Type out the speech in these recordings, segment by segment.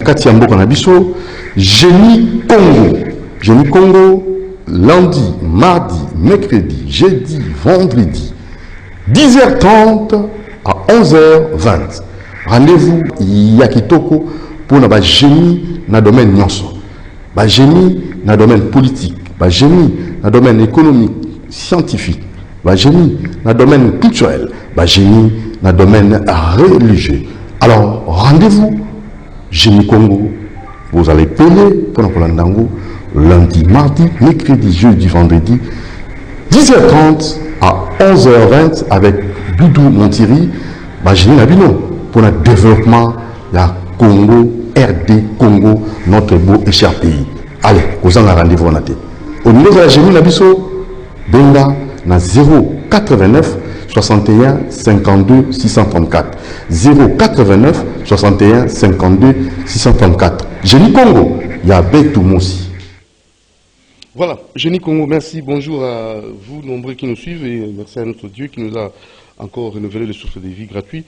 Katiambo Kanabiso, Génie Congo. Génie Congo, lundi, mardi, mercredi, jeudi, vendredi, 10h30 à 11h20. Rendez-vous Yakitoko pour le génie dans le domaine nyonso. Génie dans le domaine politique, génie dans le domaine économique, scientifique, génie dans le domaine culturel, génie dans le domaine religieux. Alors, rendez-vous, Génie Congo, vous allez payer pour l'Andango lundi, mardi, mercredi, jeudi, vendredi, 10h30 à 11h20 avec Doudou Montiri, Génie Nabino, pour le développement de la Congo, RD Congo, notre beau et cher pays. Allez, vous en avez rendez-vous en athée. Au niveau de la Génie Nabiso, Benga, na 089 61 52 634. 089 61 52 634. Génie Congo, il y a Betou Moussi. Voilà, Génie Congo, merci. Bonjour à vous, nombreux qui nous suivent, et merci à notre Dieu qui nous a encore renouvelé le souffle de vie gratuit.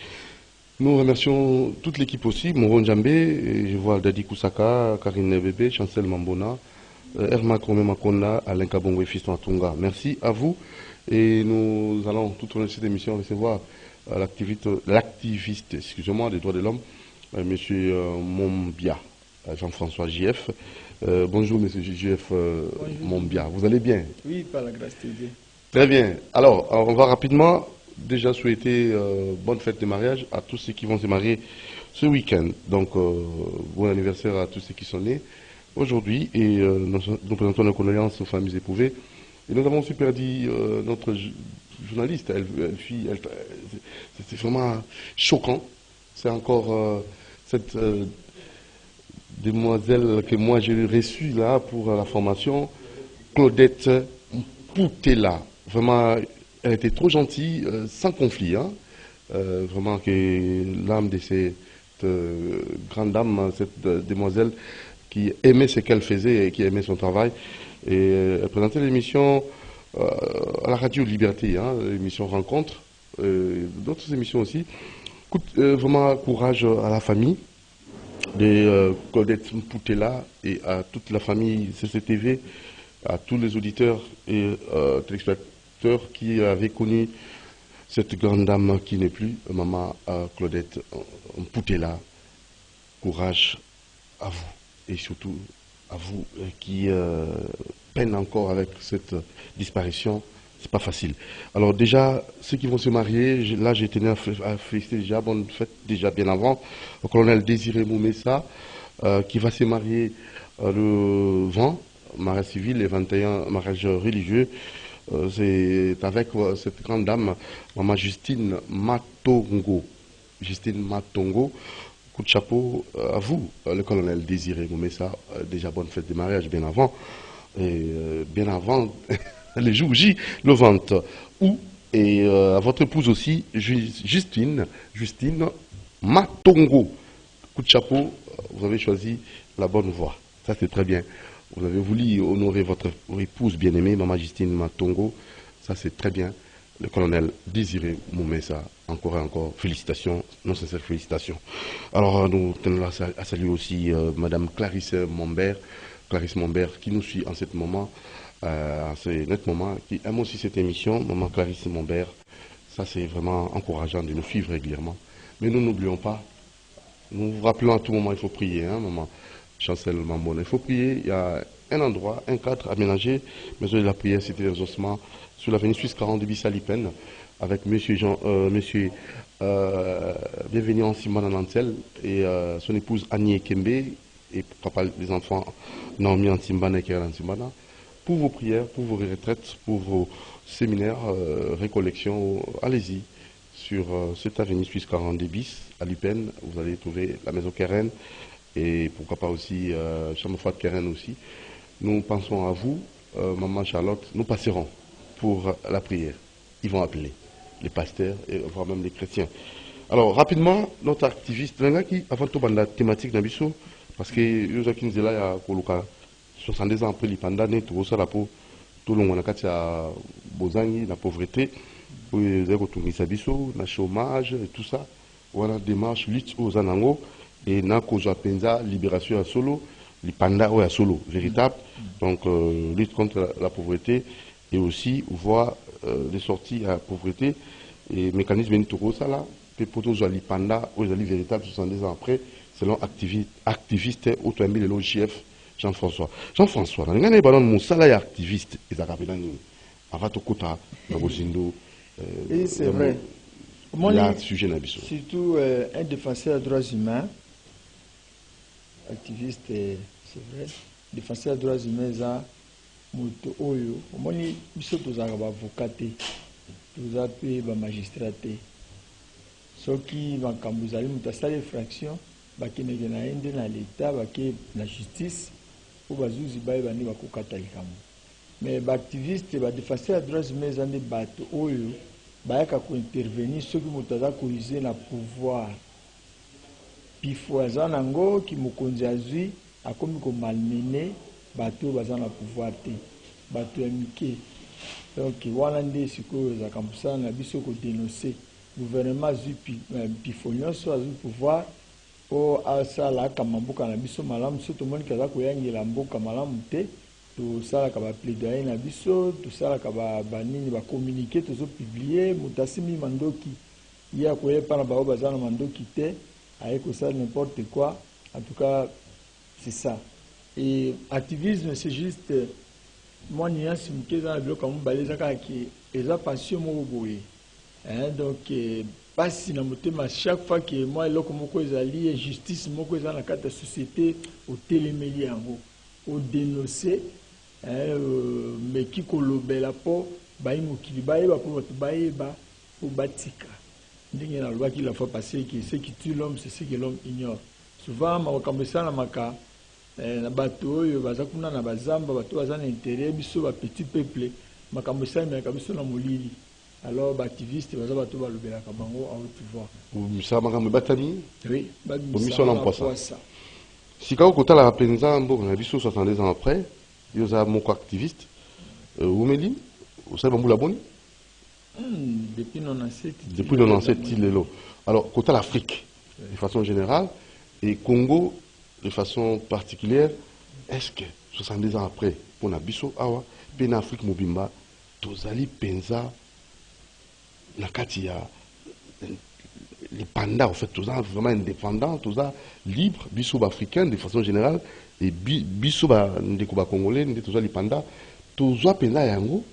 Nous remercions toute l'équipe aussi, Moron Djambé, je vois Dadi Koussaka, Karine Bébé, Chancel Mambona, Erma Krome Makonda, Alain Kabongo et Fiston Atunga. Merci à vous. Et nous allons tout au long de cette émission recevoir l'activiste, excusez-moi, des droits de l'homme, Monsieur Mombia, Jean-François JF. Bonjour Monsieur JF Mombia, vous allez bien? Oui, par la grâce de Dieu. Très bien. Alors, on va rapidement déjà souhaiter bonne fête de mariage à tous ceux qui vont se marier ce week-end. Donc, bon anniversaire à tous ceux qui sont nés aujourd'hui. Et nous présentons nos condoléances aux familles éprouvées. Et nous avons aussi perdu notre journaliste. C'était vraiment choquant. C'est encore cette demoiselle que moi j'ai reçue là pour la formation, Claudette Poutela. Vraiment, elle était trop gentille, sans conflit. Hein. Vraiment que l'âme de cette grande dame, cette demoiselle qui aimait ce qu'elle faisait et qui aimait son travail. Et elle présentait l'émission à la radio Liberté, hein, l'émission Rencontre, d'autres émissions aussi. Vraiment courage à la famille de Claudette Poutela et à toute la famille CCTV, à tous les auditeurs et téléspectateurs qui avaient connu cette grande dame qui n'est plus, maman Claudette Poutela. Courage à vous et surtout à vous qui peinent encore avec cette disparition. C'est pas facile. Alors déjà, ceux qui vont se marier, là j'ai tenu à féliciter déjà, bonne fête déjà bien avant, au colonel Désiré Moumessa, qui va se marier le 20, mariage civil, et 21, mariage religieux. C'est avec cette grande dame, maman Justine Matongo. Justine Matongo. Coup de chapeau à vous, le colonel Désiré Moumessa. Déjà bonne fête de mariage bien avant. Et bien avant les jours J, le 20 août. Et à votre épouse aussi, Justine Matongo. Coup de chapeau, vous avez choisi la bonne voie. Ça c'est très bien. Vous avez voulu honorer votre épouse bien-aimée, maman Justine Matongo. Ça c'est très bien. Le colonel Désiré Moumessa, encore et encore, félicitations, non sincères félicitations. Alors nous tenons à saluer aussi madame Clarisse Mombert, qui nous suit en ce moment, qui aime aussi cette émission, maman Clarisse Mombert. Ça c'est vraiment encourageant de nous suivre régulièrement. Mais nous n'oublions pas, nous vous rappelons à tout moment, il faut prier, hein, maman Chancel Mambona. Il faut prier, il y a un endroit, un cadre aménagé, maison de la prière, cité des ossements, sur l'avenue Suisse 42 bis à Lipen, avec monsieur Bienvenue en Simon Nancel et son épouse Annie Kembe et papa des enfants Naomi Antimbana et Keren Antimbana, pour vos prières, pour vos retraites, pour vos séminaires, récollections, allez-y sur cette avenue Suisse 42 bis à Lipen, vous allez trouver la maison Keren et pourquoi pas aussi Chambre Fat Keren aussi. Nous pensons à vous, maman Charlotte, nous passerons pour la prière. Ils vont appeler les pasteurs et voire même les chrétiens. Alors rapidement, notre activiste, qui avant tout la thématique d'Abisso, parce que nous avons dit là, il y a 70 ans après l'Ipanda, tout ça, tout le monde a Bozangi, la pauvreté, pour les retourner Abisso, le chômage, et tout ça. Voilà, démarche, lutte aux Anango. et Nako Penza, libération à solo, les pandas à solo, véritable. Donc, lutte contre la pauvreté et aussi voir les sorties à la pauvreté et mécanisme Benitoro, ça là, pour tous les pandas, aux alliés véritables 70 ans après, selon activiste au le chef Jean-François. Jean-François, dans le ballon mon salaire activiste, ils ont Avatokota, Nabosindo. Et c'est vrai. Il y a un sujet d'habitude. Surtout un défenseur des droits humains, activiste, c'est vrai, défenseur des droits humains, ça, moto oyo, au ils sont tous avocats, tous magistrats. Ceux qui vont quand vous allez monter les fractions, qui ne viennent pas dans l'État, la justice, ou bazuzi baye bani bakokata likamu. Mais les activistes, les défenseurs des droits humains, ils ont des bateaux oyo. Bayaka ko intervenir ceux qui mutaza corriger na pouvoir pifoza nango ki mukonzi azui akomi ko malmener bato baza na pouvoir te bato ya mike donc wana nde sikoyo za kampusa na biso ko dénoncer gouvernement azui pifonyo so azui pouvoir o asala kamambuka na biso malamu so to moni kaza ko yangela mboka malamu te tout ça ka ba plaidoyer na biso tout ça ka ba banini ba communiquer tout ça publier mutasimi mandoki ya ko yepa na ba bazana mandoki te ayeko ça n'importe quoi en tout cas c'est ça et activisme c'est juste moi ni asi mkeza na bloka mu baleza ka ki eza passion mo boye hein donc pas si na motema chaque fois que moi eloko moko ezali injustice moko eza na kata société au téléméli yango au dénoncer mais qui kolobela po bayi mokili bayeba po bato bayeba po batika ndenge na loi qui la fois passé que ce qui tue l'homme c'est ce que l'homme ignore souvent makambo esala maka na bato oyo baza kuna na bazamba bato baza na intérêt biso ba petit peuple makambo esala meka biso na molili alors ba activiste baza bato balobelaka bango en pouvoir ça makambo batami oui ba mission l'empoisa si quand on la penza mbo na biso 70 ans après ils ont mon activiste Oumeli vous savez bambou la bonne depuis 97 depuis 97 il est là alors côté l'Afrique de façon générale et Congo de façon particulière est-ce que 70 ans après pour na biso awa pe na Afrique mobimba tozali penza na kati ya les pandas en fait tous vraiment indépendants tous libres biso africains de façon générale et biso ndeko ba congolais tous les pandas tous penza yango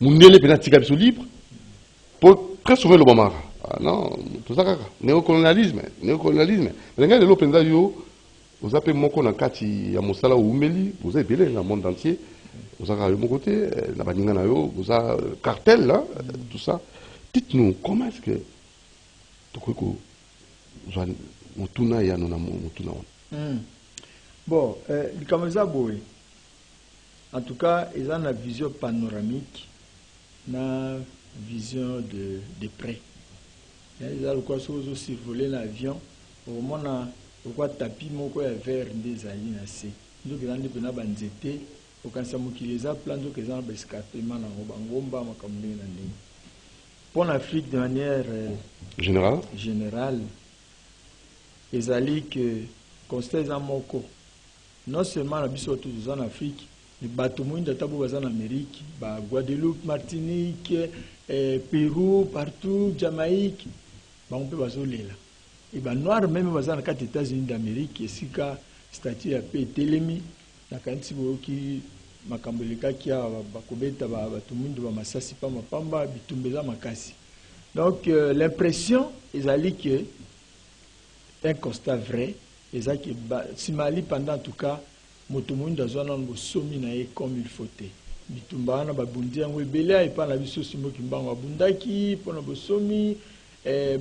mundele pena tika biso libre pour très souvent le bamara non tout ça kaka néocolonialisme lenga lelo penza yo vous appelez moko na kati ya mosala umeli vous avez belé dans le monde entier vous avez mon côté na baninga na yo vous avez cartel là tout ça dites-nous comment est-ce que tokoko mutuna ya nona mutuna bon comme ça boy en tout cas ils ont une vision panoramique na vision de près ils ont quoi chose survoler l'avion au moment où quoi tapis moko ya vert des ali na se donc ils ont des pena banzete au quand ça mokileza plan donc ils ont escarpement na bangomba makambe na ndenge pour l'Afrique de manière générale, les alliés que constate en Moko, non seulement la biso tous en Afrique, les bateaux de tabou en Amérique, Guadeloupe, Martinique, Pérou, partout, Jamaïque, on peut basoler là. Et ben noir même dans les 4 États-Unis d'Amérique, et si ka statut a été télémi, la kantibo qui makambeleka kia bakobeta batumundu ba masasi pa mapamba bitumbeza makasi donc l'impression ezali que un constat vrai ezaki simali pendant en tout cas motumundu azwana ngo somi na ye comme il faut te bitumba na babundi yango ebele et pa na biso simo kimbango abundaki pona bosomi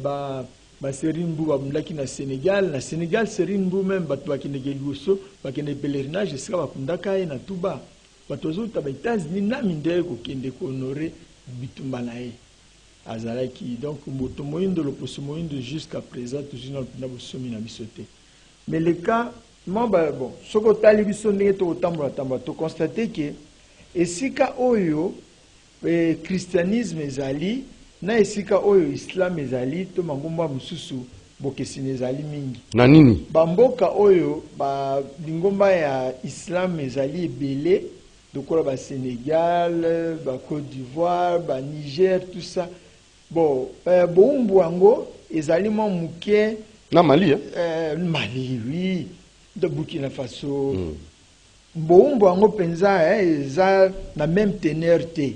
ba Serimbu babundaki na Sénégal Serimbu même batu bakende geluso bakende pèlerinage sika bakundaka na Touba batozo ta États-Unis na minde ko kende ko honorer bitumba na ye azalaki donc moto moyindo le poso moyindo jusqu'à présent toujours na bosomi na bisoté mais le cas bon soko tali biso ndenge to tambola tamba to constater que esika oyo christianisme ezali na esika oyo islam ezali to mangomba mususu bokesini ezali mingi. Na nini? Bamboka oyo ba lingomba ya Islam ezali ebele, dokola ba Sénégal, ba Côte d'Ivoire, ba Niger, tout ça. Bon, boumbu ango ezali mo muke Na Mali, hein? Mali, oui, de Burkina Faso. Boumbu ango penza eza na même teneur te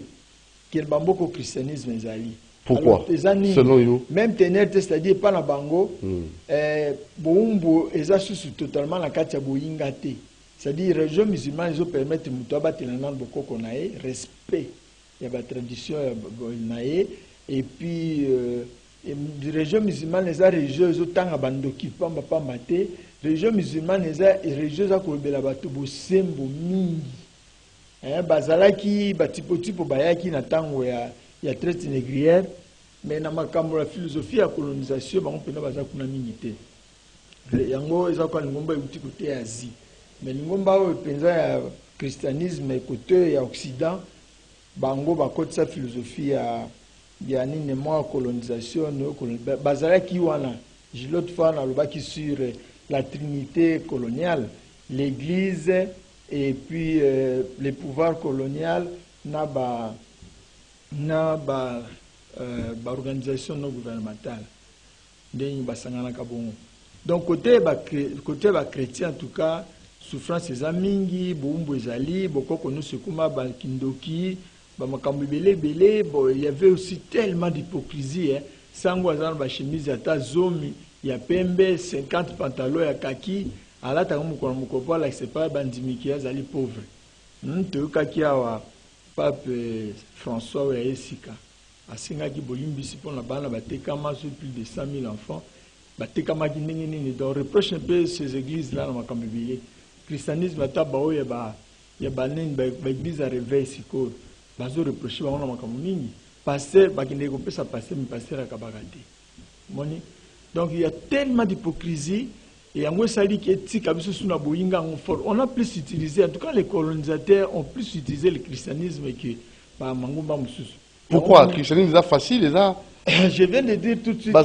que le bamboko christianisme ezali. Pourquoi? Selon you? Même teneur te, c'est-à-dire pas na bango, boumbu eza susu totalement na kati ya boyinga te. C'est-à-dire région musulmane ils permettent muto abatela na bokoko na ye, respect ya ba tradition na ye, et puis région musulmane eza religieuse tanga bandoki pamba pamba te. Région musulmane eza religieuse akolobela bato bosembo mingi. Bazalaki batipo bayaki na tango ya traite négrière, mais na makambo la philosophie ya colonisation bango pena baza kuna mingi te. Yango eza kwa lingomba yuti kote ya Asie. Mais lingomba oyo penza ya christianisme côté ya Occident, bango bakoti sa philosophie ya nini mo colonisation no bazalaki wana. L'autre fois na lobaki sur la trinité coloniale, l'église et puis les pouvoirs coloniaux na organisation non gouvernementale ndeni basangana kabongo. Donc côté ba chrétien en tout cas souffrance eza mingi, boumbu ezali bokoko no sekuma ba kindoki ba makambo belé bon il y avait aussi tellement d'hypocrisie hein. Sango azana ba chemise ata zomi ya pembe 50 pantalons ya kaki alata comme ko moko la c'est pas bandimiki azali pauvre. To kaki awa pape François ya Esika asinga ki bolimbisi pour la bana batekama sur plus de 100 000 enfants batekama ki nini donc reproche un peu ces églises là na makambibile christianisme ata bao ya ba nini ba église à réveil siko bazo reprocher ba na makambo nini pasteur bakinde ko pesa pasteur mi pasteur akabagate moni. Donc il y a tellement d'hypocrisie et en sali qui est na boyinga on a plus utilisé, en tout cas les colonisateurs ont plus utilisé le christianisme que par mangumba mususu. Pourquoi? Le christianisme est facile, je viens de dire tout de suite.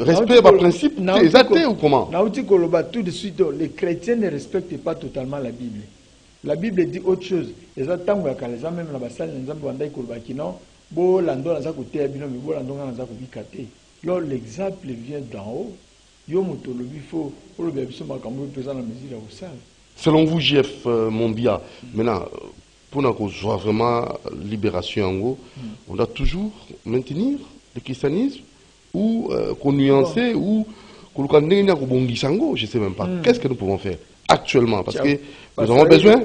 Respect par principe, les athées ou comment? Tout de suite, les chrétiens ne respectent pas totalement la Bible. La Bible dit autre chose. Les attentes même la salle bo lando na za kote ya bino mi bo lando na za kobikate. Lors l'exemple vient d'en haut. Yo motolobi fo pour le biso makambo présent na mesure ya osala. Selon vous JF Mondia, maintenant pour qu'on soit vraiment libération en gros, on doit toujours maintenir le christianisme ou qu'on nuancer ou qu'on je sais même pas. Qu'est-ce que nous pouvons faire actuellement parce que nous avons besoin de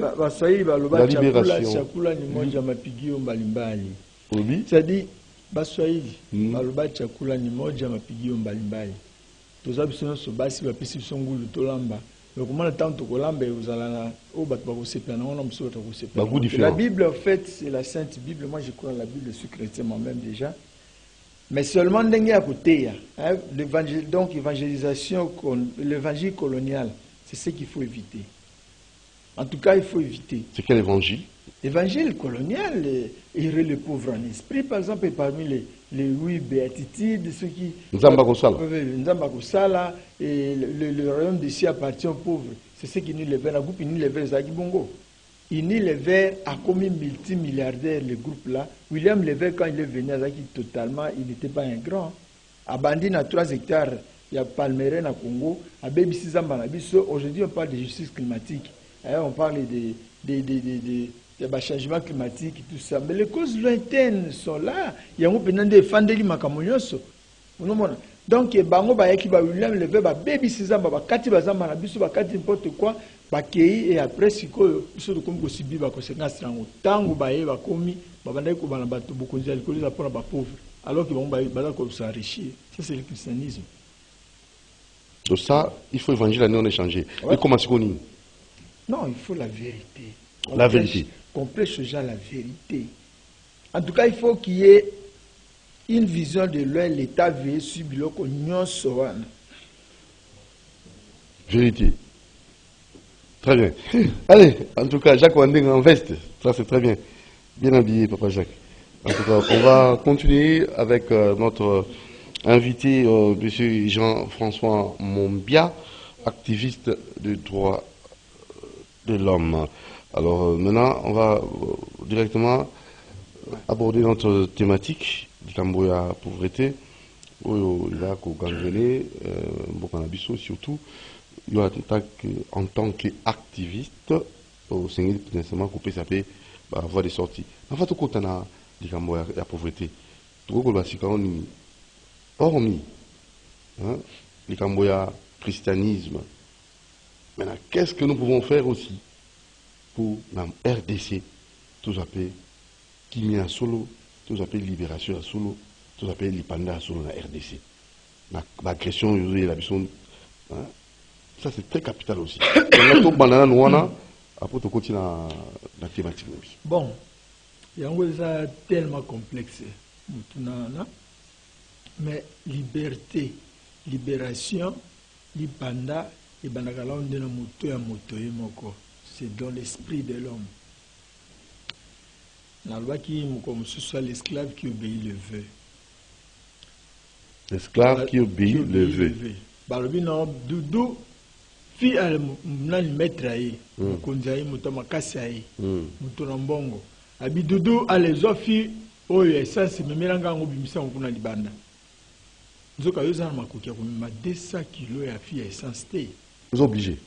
la libération. C'est-à-dire, Baswahili, baloba chakula ni moja mapigio mbalimbali. Toza biso so basi bapisi biso ngulu tolamba. Mais comment le temps to kolamba uzalana o bat ba kosepela na ona mso to kosepela. La Bible en fait, c'est la sainte Bible. Moi je crois à la Bible, je suis chrétien moi-même déjà. Mais seulement ndenge ya koteya, l'évangile donc évangélisation l'évangile colonial, c'est ce qu'il faut éviter. En tout cas, il faut éviter. C'est quel évangile? L'évangile colonial, errer les pauvres en esprit, par exemple, parmi les 8 béatitudes, ceux qui... Nzamba Kosala, et le royaume d'ici appartient aux pauvres. C'est ce qui nous les verts. La groupe Ini les verts, Zaki Bongo. Ini les verts a commis multimilliardaire, le groupe là. William Levert, quand il est venu à Zaki, totalement, il n'était pas un grand. À Bandine, à 3 hectares, il y a Palmeren à Congo. À Bébissi Zambanabiso, aujourd'hui, on parle de justice climatique. On parle de changement climatique et tout ça. Mais les causes lointaines sont là. Il y a un peu de fandeli makamonyoso. Donc, bango ba yaki ba William Levert ba baby sizamba ba kati bazamba na biso ba kati n'importe quoi ba kei et après siko biso de comme kosibi ba conséquence rango. Tango ba ye ba komi ba bandai ko bana bato bokonzi alcooliser pour ba pauvre. Alors que bango ba ko s'enrichir. Ça c'est le christianisme. Donc ça, il faut évangile on échanger. Et comment c'est connu? Non, il faut la vérité. La vérité. Qu'on prêche aux gens la vérité. En tout cas, il faut qu'il y ait une vision de l'État veille sur Biloko Nyon Sohan. Vérité. Très bien. Allez, en tout cas, Jacques Wanding en veste. Ça, c'est très bien. Bien habillé, Papa Jacques. En tout cas, on va continuer avec notre invité M. Jean-François Mombia, activiste de droits de l'homme. Alors maintenant, on va directement aborder notre thématique du Camboya pauvreté. Il va gangrener beaucoup d'ambition surtout. Il va en tant qu'activiste au sein du financement coupé ça peut avoir des sorties. En fait, quand on a du Camboya la pauvreté, tout le monde hormis le Camboya christianisme. Maintenant, qu'est-ce que nous pouvons faire aussi pour la RDC, tout ça peut Kimi à solo, tout ça peut libération à solo, tout ça peut l'ipanda à solo dans la RDC. L'agression, la mission, ça c'est très capital aussi. On a banana nouana, après tu continues la thématique. Bon, il y a un tellement complexe, mais liberté, libération, l'ipanda, et banakala on dit na moto ya moto et moko. C'est dans l'esprit de l'homme. La loi qui comme ce soit l'esclave qui obéit le vœu. L'esclave qui obéit le vœu. Balobi non doudou fi al nani maître ayi konzayi moto makasi ayi moto na mbongo abi doudou alezo fi oyo essence memelanga ngo bimisa kuna libanda. Nzoka yoza na makoki ya komema 200 kg ya fi essence te. Vous obligés.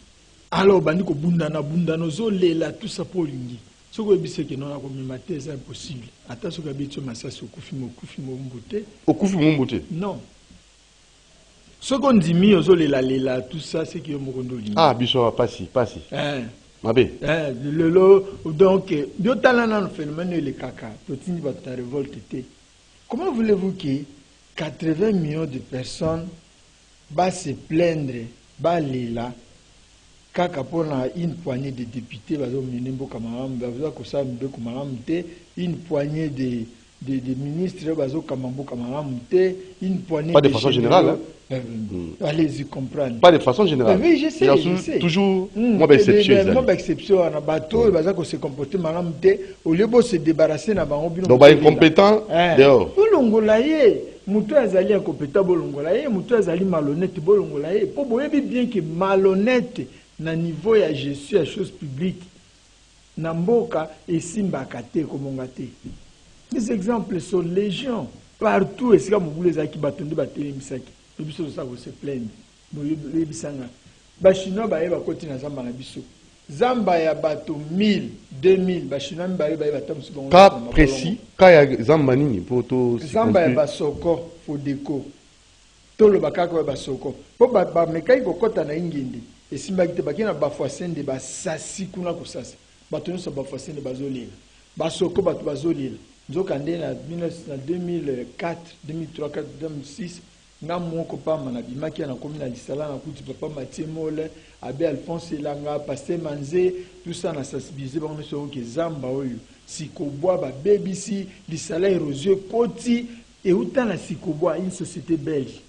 Alors, bandiko bundana bundano zo lela tout ça pour lingi. Ce que vous que non a c'est impossible. Attends ce que vous masasi okufi mbote. Okufi mbote. Non. Ce qu'on dit mi ozo lela tout ça c'est que mokondo lingi. Ah biso pas si. Mabe. Donc bio talana le phénomène le caca. Totini ba ta révolte té. Comment voulez-vous que 80 millions de personnes va se plaindre ba lela kaka pona une poignée de députés une poignée de ministres une poignée pas de façon générale allez-y comprendre pas de façon générale oui je sais toujours moi exception na bateau bazako se comporter maram te au lieu de se débarrasser na bango bino donc ba incompétent dehors bolongola ye mutu azali incompétent bolongola ye mutu azali malhonnête bolongola ye po boyebi bien que malhonnête na niveau ya gestion ya chose publique na mboka esimbaka te komonga te. Les exemples sont légion partout esika mobulu ezalaki bato nde batelemisaki biso tosala se plaindre boyebisanga bachinois bayeba koti na zamba na biso zamba ya bato 1000 2000 bachinois mibale bayeba tamusu bango cas précis cas ya zamba nini po to zamba ya basoko fodeko toloba kaka ya basoko po bamekaki kokɔta na ingende esimbaki te bakina bafoisende basasi kuna kosasa bato nyonso bafoisende bazolela basoko bato bazolela nzoka nde na 2004 2003 2006 nga moko pamba na bimaki na komi na lisala na kuti papa Mathieu Mole abe Alphonse Elanga Pasteur Manze tout ça na sensibiliser bango so ke zamba oyo sikobwa ba BBC lisala érosio koti et uta na sikobwa une société belge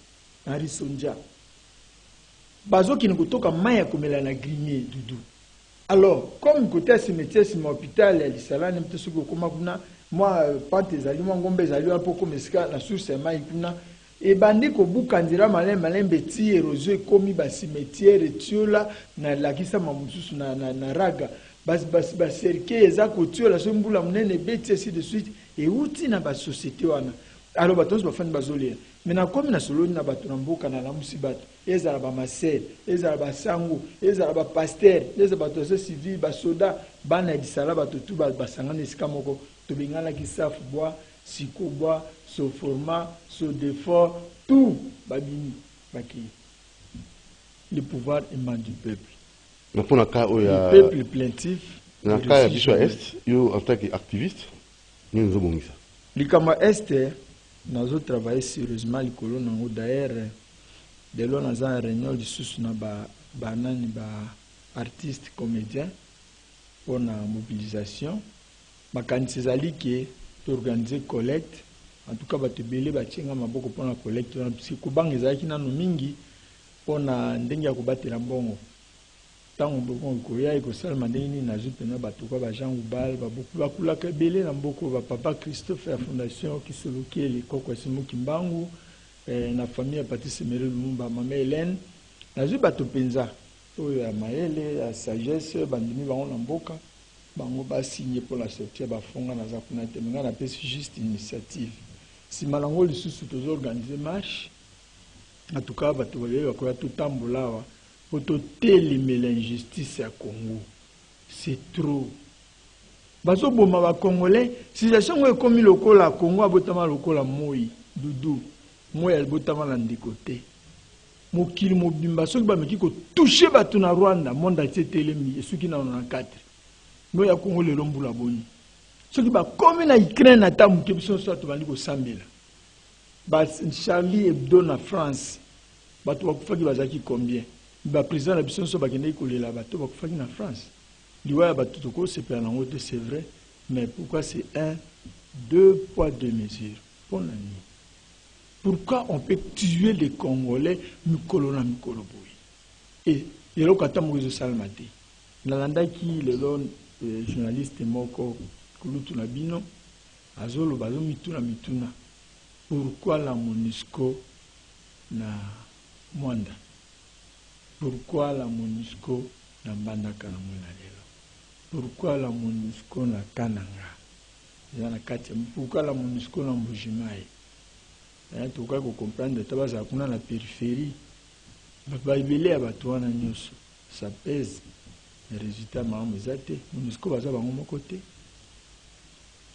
na Risonja bazo qui ne kutoka maya komela na grinier dudu. Alors comme côté à cimetière c'est mon hôpital ya lisala ne mteso ko koma kuna moi pante ezali mo ngombe ezali un peu comme esika na source mai kuna et bandi ko bukanzira malembe ti érosio ekomi ba cimetière etiola na lakisa mamususu na raga bas cercle eza ko tiola so mbula munene beti ainsi de suite et uti na ba société wana. Alors bato ba fani bazolia mena komi na solo na bato na mboka na lamusi bato ezala ba maser ezala ba sango ezala ba pasteur ezala bato so civil ba soda bana disala bato tu ba sangana esika moko to bengana ki safu bois sikobois so format so défort tout babini baki le pouvoir émane du peuple. Na pona ka o ya le peuple plaintif na ka ya biso est yo en tant qu'activiste ni nzo bongisa likama est nous avons travaillé sérieusement les colonnes d'ailleurs de l'on a une réunion de sous na banani ba artistes comédiens pour la mobilisation makanisi zali ke organiser collecte en tout cas bato belé batinga maboko pour la collecte parce que kubanga ezalaki nano mingi pour na ndenge ya kobatela mbongo tango mbongo koya ekosalama ndenge nini nazwi pena bato kwa ba Jean Oubal bakulaka belé na mboko ba papa Christophe ya fondation Kisolokeli Kokwa Simu Kimbangu na famille ya Patrice Emery Lumumba, Maman Hélène, nazwi bato penza oyo ya mayele ya sagesse bandimi bango na mboka bango basigné pour la sortie bafonga naza kuna te menga na pesi juste initiative sima nango lisusu tozo organiser marche en tout cas bato balé bakoya totambola wa po totelemela injustice ya Congo. C'est trop bazo boma ba congolais situation ngo ekomi lokola Congo abotama lokola moi dudu moi albotama na ndikote mokili mobimba soki bameki ko toucher bato na Rwanda monde ati telemi esuki na 94 no ya Congo lelo mbula boni soki ba komi na Ukraine ata moke biso so to bandi ko sambela ba Charlie Hebdo na France bato bakufaki bazaki combien ba président la biso so bakende ko lela bato bakufaki na France liwa bato to ko sepela na ngote c'est vrai mais pourquoi c'est 2 poids 2 mesures pour la nuit. Pourquoi on peut tuer les Congolais mikolo na mikolo boy? Et le kata mozo salmate. Nalanda ki le journaliste moko kulutu na bino azolo bazo mituna. Pourquoi la MONUSCO na Mwanda? Pourquoi la MONUSCO na Mbandaka na Mwina lelo? Pourquoi la MONUSCO na Kananga? Pourquoi la MONUSCO na Mbujimayi? En tout cas, vous comprenez que ça a la périphérie. Ça pèse. Les résultats, MONUSCO va avoir mon côté.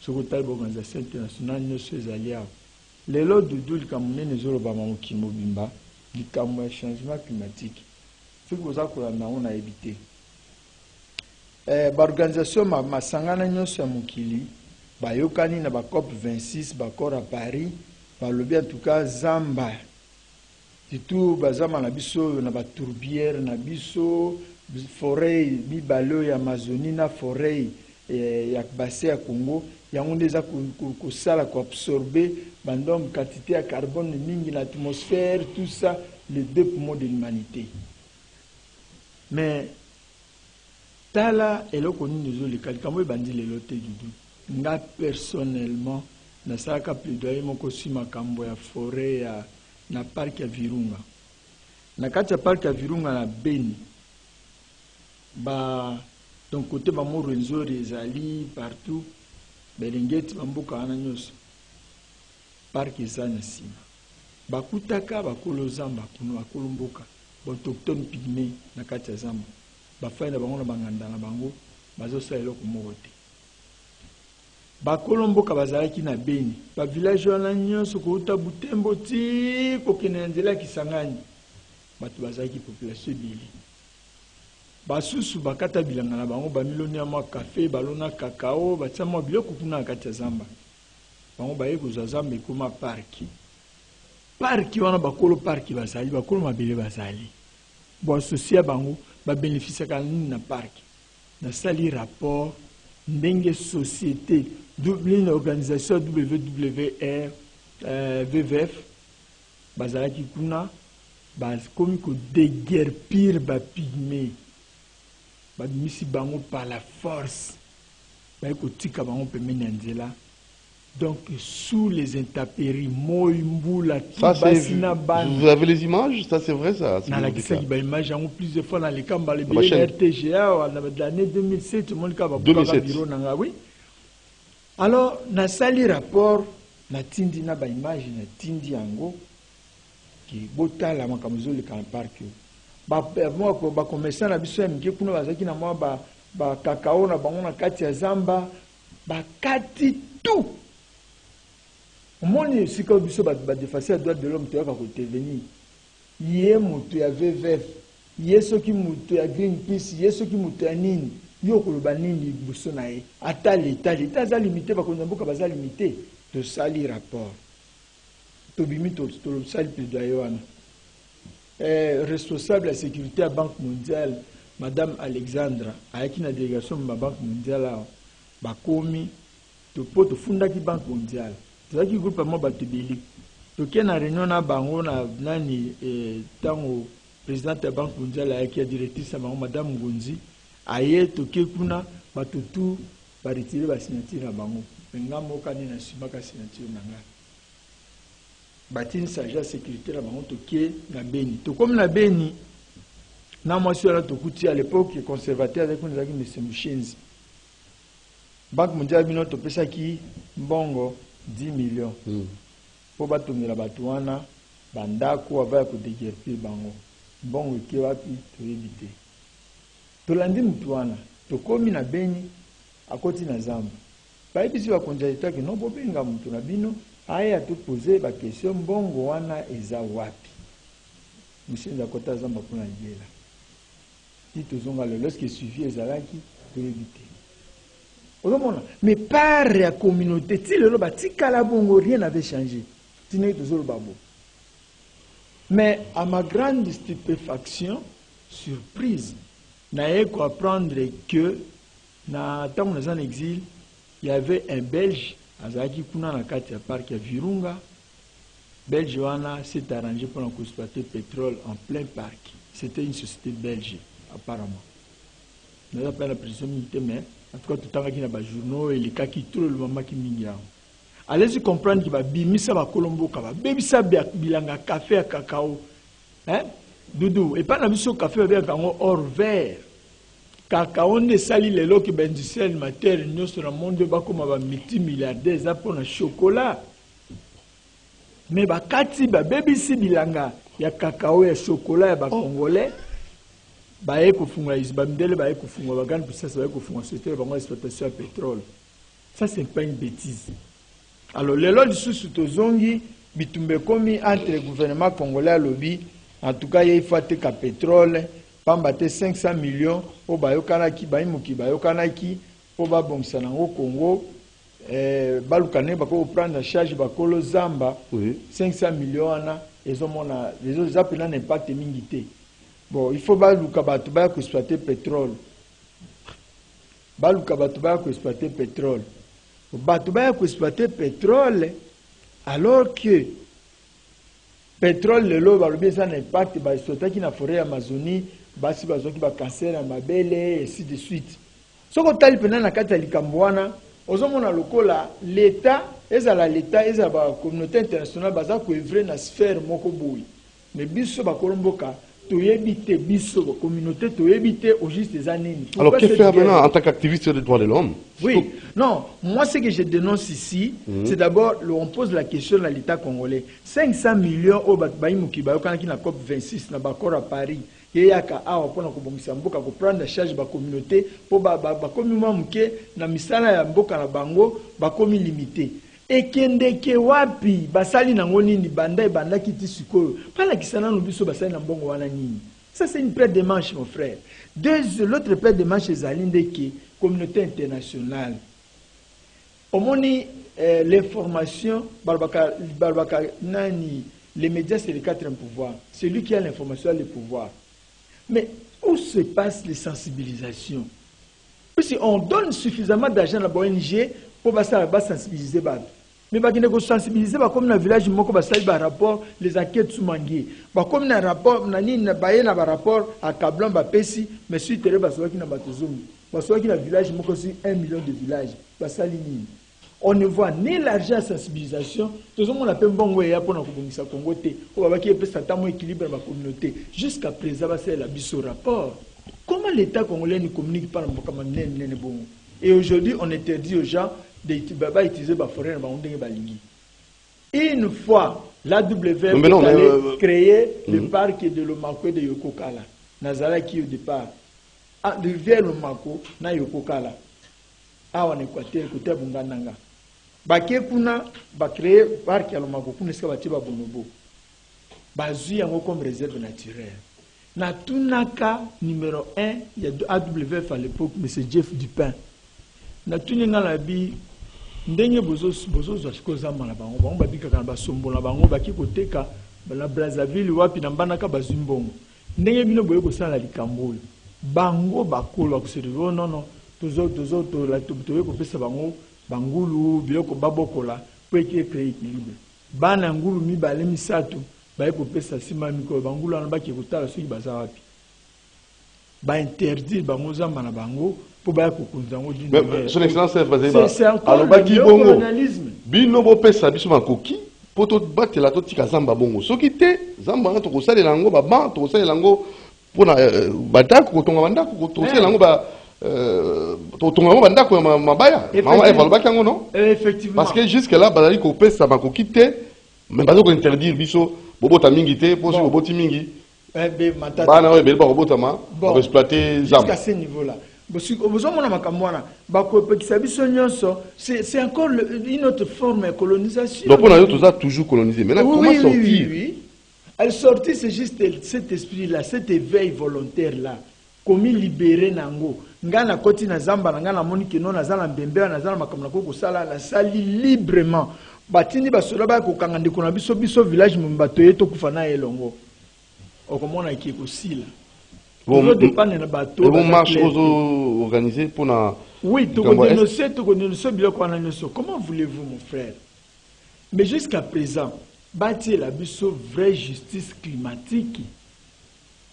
Ce que l'organisation internationale nous alliés. Les lots de doule comme les Orobama qui mobimba, du changement climatique. Ce que vous avez a évité. L'organisation Masangana Nyosa Mukili, Bayokani na COP 26, Bakor à Paris. Balobi en tout cas Zamba tout bazama na biso na ba tourbière na biso forêt bibalo ya Amazonie na forêt ya bassin ya Congo yango ndeza ko sala ko absorber bandom quantité ya carbone mingi na atmosphère tout ça les deux poumons de l'humanité. Mais tala eloko nini zo le kalkambo bandi le loté du nga personnellement na saka plaidoyer moko si makambo ya forêt ya na parc ya Virunga na kati ya parc ya Virunga na Beni ba donc côté ba mo Renzo ezali partout belengeti bamboka wana nyonso parc ezana sima bakutaka bakolo zamba kuno bakolo mboka autochtone pygmée na kati ya zamba bafai na bango na banganda na bango bazosala eloko moko te bakolomboka bazalaki na Beni ba village wana nyonso ko uta Butembo ti ko kenenzela Kisangani bato bazalaki population bili basusu bakata bilanga na bango ba miloni ya mwa café balona kakao batia mwa biloko kuna kati ya zamba bango baye ko zamba ekoma parki wana bakolo parki bazali bakolo mabele bazali bo associé bango ba bénéficier kanini na parki na sali rapport ndenge société une organisation WWF VVF bazalaki kuna comme que déguerpir ba pygmée ba misi bango par la force ba ko tika bango pemeni nzela donc sous les intempéries moimbula tibasina ban. Vous avez les images, ça c'est vrai ça. Na la kisa ki ba image en plusieurs fois dans les kamba les RTGA dans l'année 2007 tout le monde ka ba bureau na nga oui. Alors na sali rapport na tindi na ba image na tindi yango ki botala makamzo le kan parc ba moi ba commerçant na biso mke kuna bazaki na moi ba kakao na bango na kati ya zamba ba kati tout moni sika biso ba défenseur droit de l'homme toyaka ko intervenir yé moto ya VVF yé soki moto ya Greenpeace yé soki moto ya nini yo ko ba nini biso na ye ata l'état za limité ba ko nyamboka ba za limité to sali rapport to bimito to sali plaidoyer wana responsable la sécurité à Banque mondiale madame Alexandra ayaki na délégation ba Banque mondiale ba komi to poto funda ki Banque mondiale zaki groupe mo batibili to kena réunion na bango na nani tango président de la Banque mondiale ayaki ya directrice bango madame Ngonzi aye to ke kuna batutu ba retirer ba signature na bango ngambo kani na simaka signature na nga batini sagesse sécurité la bango tokie na Beni. To comme na Beni na moi sur la tokuti à l'époque conservateur avec nous avec M. Mouchenzi. Banque mondiale bino to pesa ki mbongo 10 millions. Po batumela batu wana bandako ava ko déguerpir bango. Mbongo ki wapi to éviter. To landi mutu wana to komi na Beni akoti na Zamba. Ba ebisi ba konjaita ki no bobenga mutu na bino aya to poser ba question mbongo wana eza wapi. Monsieur Zakota Zamba kuna yela. Dit aux zonga le lorsque suivi ezalaki to éviter. Mais par la communauté, si le bongo, rien n'avait changé. Mais à ma grande stupéfaction, surprise, n'a qu'à apprendre que dans en exil, il y avait un Belge, Azaki Kuna Nakati à Parc à Virunga. Belge s'est arrangé pour exploiter le pétrole en plein parc. C'était une société belge, apparemment. Nous avons pas la prison militaire, mais en tout cas, tout le temps, il y a des journaux et les cas qui trouvent le moment qui m'y a. Allez-y comprendre qu'il va bimisa ba Colombo, bimisa bilanga café à cacao. Hein? Doudou. Et pas la mission café avec un or vert. Cacao ne sali les lots qui bendissent la matière, nous sur le monde de Bakoma va multimilliardaires, ça pour le chocolat. Mais ba kati ba bébisi bilanga, il y a cacao et chocolat, il y a congolais. Baye kofunga isbamdele baye kofunga bagane pour ça baye kofunga société bango exploitation de pétrole. Ça c'est pas une bêtise. Alors les lois du sous-tozongi bitumbe komi entre le gouvernement congolais et lobby en tout cas il faut que pétrole pambate 500 millions au bayokana ki bayimuki bayokana ki po ba bongisa nango Congo balukane bako prendre en charge bakolo Zamba 500 millions ana ezomona les autres appelants n'impact mingité. Bon, il faut que exploiter pétrole. Exploiter pétrole. Exploiter pétrole alors que pétrole le lot va ça n'impact ba exploiter qui na forêt Amazonie, basi bazoki ba cancer à mabele et ainsi de suite. Soko tali pena na kati ya likambwana, ozomona lokola l'état, ezala ba communauté internationale baza ko œuvrer na sphère moko boui. Mais biso ba kolomboka to éviter biso communauté to éviter au juste des années. Alors que faire maintenant en tant qu'activiste des droits de l'homme? Oui, non, moi ce que je dénonce ici, c'est d'abord on pose la question de l'État congolais. 500 millions au Baïmouki Bayokan qui na COP 26 na bakor à Paris. Et yaka awa pona ko bongisa mboka ko prendre charge ba communauté po ba komi muke na misala ya mboka na bango ba komi limité. Et kendeke wapi basali nango nini banda kiti sikoyo pala kisana no biso basali na mbongo wana nini. Ça c'est une paire de manches mon frère. L'autre paire de manches ezalinde ki communauté internationale. Omoni l'information barbaka nani les médias c'est le quatrième pouvoir. Celui qui a l'information a le pouvoir. Mais où se passent les sensibilisations? Si on donne suffisamment d'argent à la ONG pour sensibiliser les gens. Mais il faut sensibiliser comme dans le village, il faut rapport les enquêtes sous mangué. Comme dans le rapport, il y a un rapport à Kablan, mais si tu es dans le village, il y a 1 million de villages. On ne voit ni l'argent à sensibilisation, tout le monde appelle bon ouais pour nous communiquer Congo té. On va qu'il y ait un équilibre dans la communauté. Jusqu'à présent, c'est la biso rapport. Comment l'État congolais ne communique pas dans le bon? Et aujourd'hui, on interdit aux gens d'utiliser la forêt dans le une fois l'AWF a créé le parc de Lomako et de Yokokala. Nazara qui au départ. De rivière Lomako, na Yokokala. En Équateur, côté Bungananga. Baké kuna ba créé parc à Lomako, kuna ska bati ba bonobo. Bazui yango comme réserve naturelle. Na tunaka numéro 1, il y a AWF à l'époque, M. Jeff Dupin. Na tuninga la bi ndenge bozo zashikoza mala bango bango babika kana basombola bango baki koteka la Brazzaville wapi na mbanaka bazimbongo ndenge bino boye kosala likambo bango bakolo akuserevo non tozo to la toye kopesa bango bangulu biloko babokola po eki créer équilibre bana ngulu mibale misatu baye kopesa sima mikolo bangulu na baki kotala soki baza wapi ba interdire bango zamba na bango. Son excellence est basé sur le colonialisme. Binobo pesa biso makoki pour tout battre la toute tika zamba bongo. Ce qui était zamba to kosala lango ba ban to kosala lango pour na badak ko tonga bandako ko to kosala lango ba to tonga bandako mabaya. Mama Eva lobaki yango non? Effectivement. Parce que jusque là bazali ko pesa ba ko quitter mais bazo ko interdire biso bobota mingi te pour so boboti mingi. Bana ouais bel ba robota ma pour exploiter zamba. Jusqu'à ce niveau là. C'est encore une autre forme de colonisation. Donc on a tout ça toujours colonisé. Maintenant, comment sortir? Oui. Elle sortir, c'est juste cet esprit-là, cet éveil volontaire-là. Comment libérer Nango. Ngana koti na zamba, ngana moni ke non nazala mbembe, nazala makamna ko sala la sali librement. Batini basola ba ko kangande ko na biso village mbatoye to kufana elongo. Okomona ki ko sila. Bon marche organisé pour la... Oui, comment voulez-vous, mon frère? Mais jusqu'à présent, bâtir la vraie justice climatique.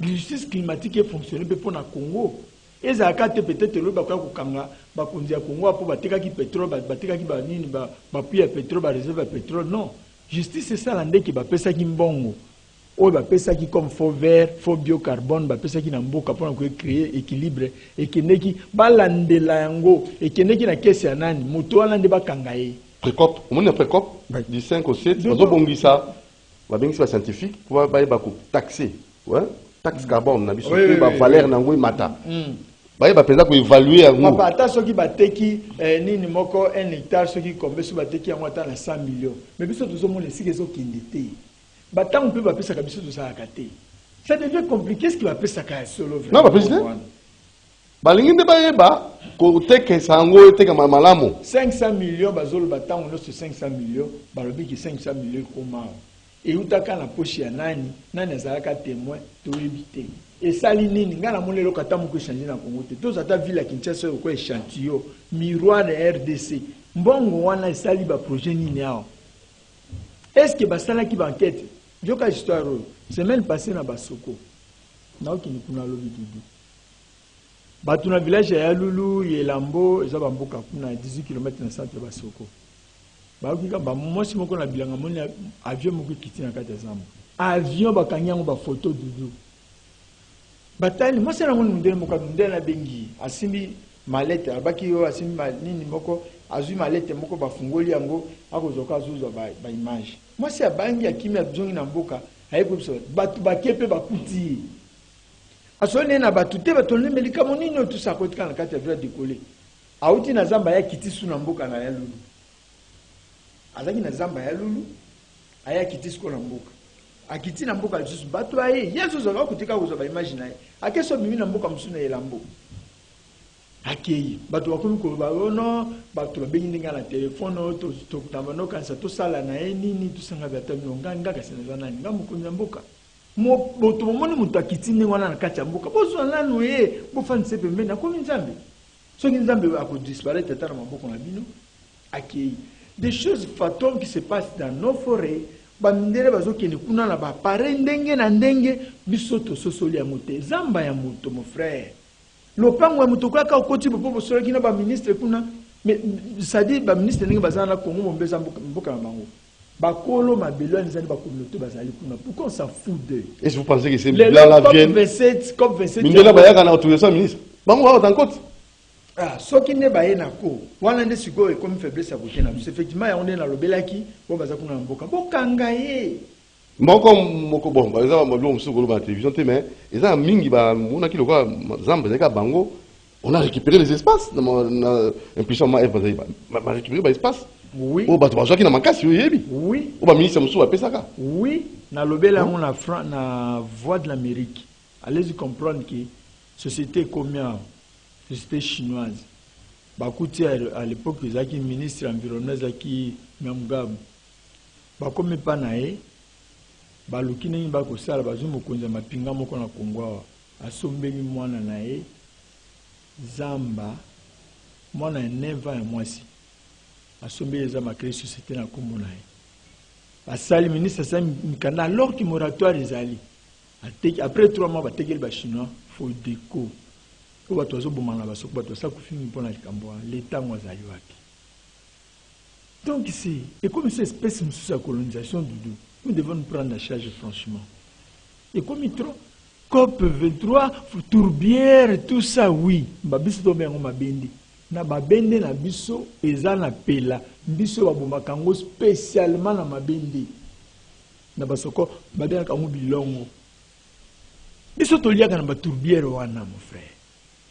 La justice climatique est fonctionnelle pour le Congo. Et ça a peut-être le Congo pour battre qui pétrole, battre qui banine, battre pétrole, réserve pétrole. Non, justice c'est ça l'année qui va faire ça qui mbongo. On va faire ça qui comme faux vert, faux biocarbone, va faire ça qui n'a pas pour créer équilibre et qui n'est qui balande la yango et qui n'est qui na caisse ya nani moto alande ba kangaye. Précope, on est précope du 5 au 7, on bongi ça, va bien que c'est scientifique pour ba taxer, ouais, taxe carbone na biso ba valeur nango mata. Ba pesa ko évaluer yango. Ba ata soki ba teki nini moko 1 hectare soki kombe so ba teki yango ata na 100 millions. Mais biso tozo mo les sikezo kindete. Ça devient compliqué. Qu'est-ce qui va faire ça solo? Non, pas président. Balingi de baeba, côté que sango était comme malamo. 500 millions, bazol batang on a 500 millions, balobi qui 500 millions comment? Et où t'as qu'à la poche ya nani azalaka témoin, to éviter. Et ça l'inini, ngana mon lelo kata moko changer na Congo. Tous ata ville à Kinshasa ko échantillon, miroir de RDC. Mbongo wana sali ba projet nini yao. Est-ce que basala qui banquette? Je crois histoire semaine passée na Basoko. Na okini kuna lobi dudu. Batuna village ya Lulu, Yelambo, eza bamboka kuna 18 km na centre Basoko. Ba okika ba mosi moko na bilanga moni avion moko kiti na kati ya zamba. Avion bakanyango ba photo dudu. Batali moi c'est la moni ndele moko ndele na bengi. Asimbi malette abaki yo asimbi nini moko azui malette moko bafungoli yango akozoka azuzo ba image. Moi c'est à bangi ya kimi abzongi na mboka ayeko batu bakepe bakuti asone na batu te batolne melika monini tout ça kotika na kati ya villa décoller auti na zamba ya kiti su na mboka na ya lulu azaki na zamba ya lulu aya kiti su na mboka akiti na mboka juste batu aye yeso zo kotika kozo ba image na akeso bimi na mboka musuna yelambo akei bato bakomi ko ba ono bato babengi ndinga na téléphone to tambano kanisa to sala na nini to sanga bata minonga ngaka sena nani ngamu kunya mboka mo boto momoni mutu akiti ndinga wana na kati ya mboka bozo nanu bo fanise pembe na komi nzambe soki nzambe ako disparaître tata na maboko na bino akei des choses fantômes qui se passent dans nos forêts bamindele bazokende kuna na ba pare ndenge na ndenge biso to sosoli ya mote zamba ya moto mon frère. Le pan où mutuka ka okoti popo solo kina ba ministre kuna mais ça dit ba ministre ninga bazana Congo mombeza mboka mango ba kolo mabelo nzali ba communauté bazali kuna pourquoi on s'en fout d'eux? Est-ce que vous pensez que c'est là la vienne COP 27 mindela ba yaka na autorisation ministre bango ba en côte ah soki ne ba yena ko wana nde siko e comme faiblesse à côté na effectivement ya on est na lobelaki bo bazakuna mboka bokanga ye moko bon par exemple moi je suis la télévision mais ils ont mingi ba mona ki lokwa zamba zaka bango on a récupéré les espaces dans impuissant ma récupéré les espaces oui o ba to bazaki na makasi yo yebi oui o ba ministre musu apesaka oui na lobela on a na voix de l'Amérique allez-y comprendre que société combien société chinoise bakuti à l'époque zaki ministre environnement zaki Ngamgab bakomi pa na e baluki nini bakosala bazwi mokonzi ya mapinga moko na Kongo awa asombeli mwana na ye zamba mwana ya 9 ans ya mwasi asombeli eza makrei société na kombo na ye asali ministre asali mikanda alors que moratoire ezali après 3 mois batekeli bachinois fo déco po bato bazobomana basoko bato basala kofimi mpona likambo wana letango azali wapi Donc c'est, et comme cette espèce de colonisation, nous devons nous prendre en charge franchement. Et comme il trop, COP 23, Tourbière, tout ça, oui. Babiso to bengo mabende. Na mabende na biso, eza na pela. Biso babumakango spécialement na mabende. Na basoko, babena kango bilongo. Biso to liaka na ba Tourbière wana, mon frère.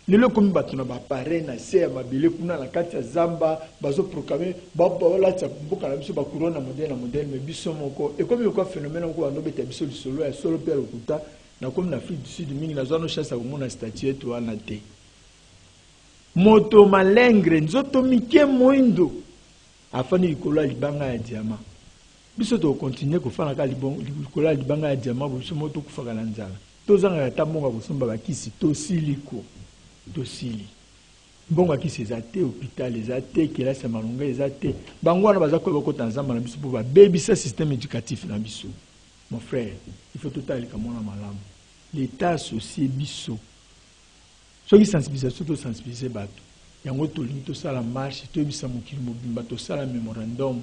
Lelo komi bato na bapare na se ya mabele kuna na kati ya zamba bazo proclamer bala tsa mboka na biso ba corona modèle mais biso moko et comme quoi phénomène ko ando beta biso solo ya solo pe lokuta na comme na Afrique du Sud mingi na zone chance ko mona statue to wana te moto malengre nzoto mike moindo afani likolo libanga ya diamant biso to continuer ko fana ka likolo libanga ya diamant biso moto ku faka na nzala to zanga ta mbonga ko somba bakisi to siliko dosili bongo akisi ezate hôpital ezate kelasi ya malonga ezate bango wana baza koyeba kota na zamba na biso mpo babebisa système éducatif na biso. Mon frère, il faut totalika mona malamu l'état associé biso soki sensibilisation to sensibiliser bato yango tolingi tosala marche toyebisa mokili mobimba tosala mémorandum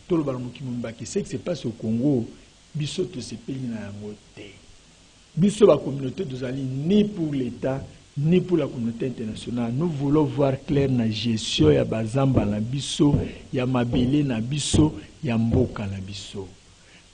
tolobala mokili mobimba ke ce qui se passe au Congo biso tosepeli na yango te biso ba communauté tozali ni pour l'état ni pour la communauté internationale. Nous voulons voir clair na gestion ya bazamba na biso, ya mabele na biso, ya mboka na biso.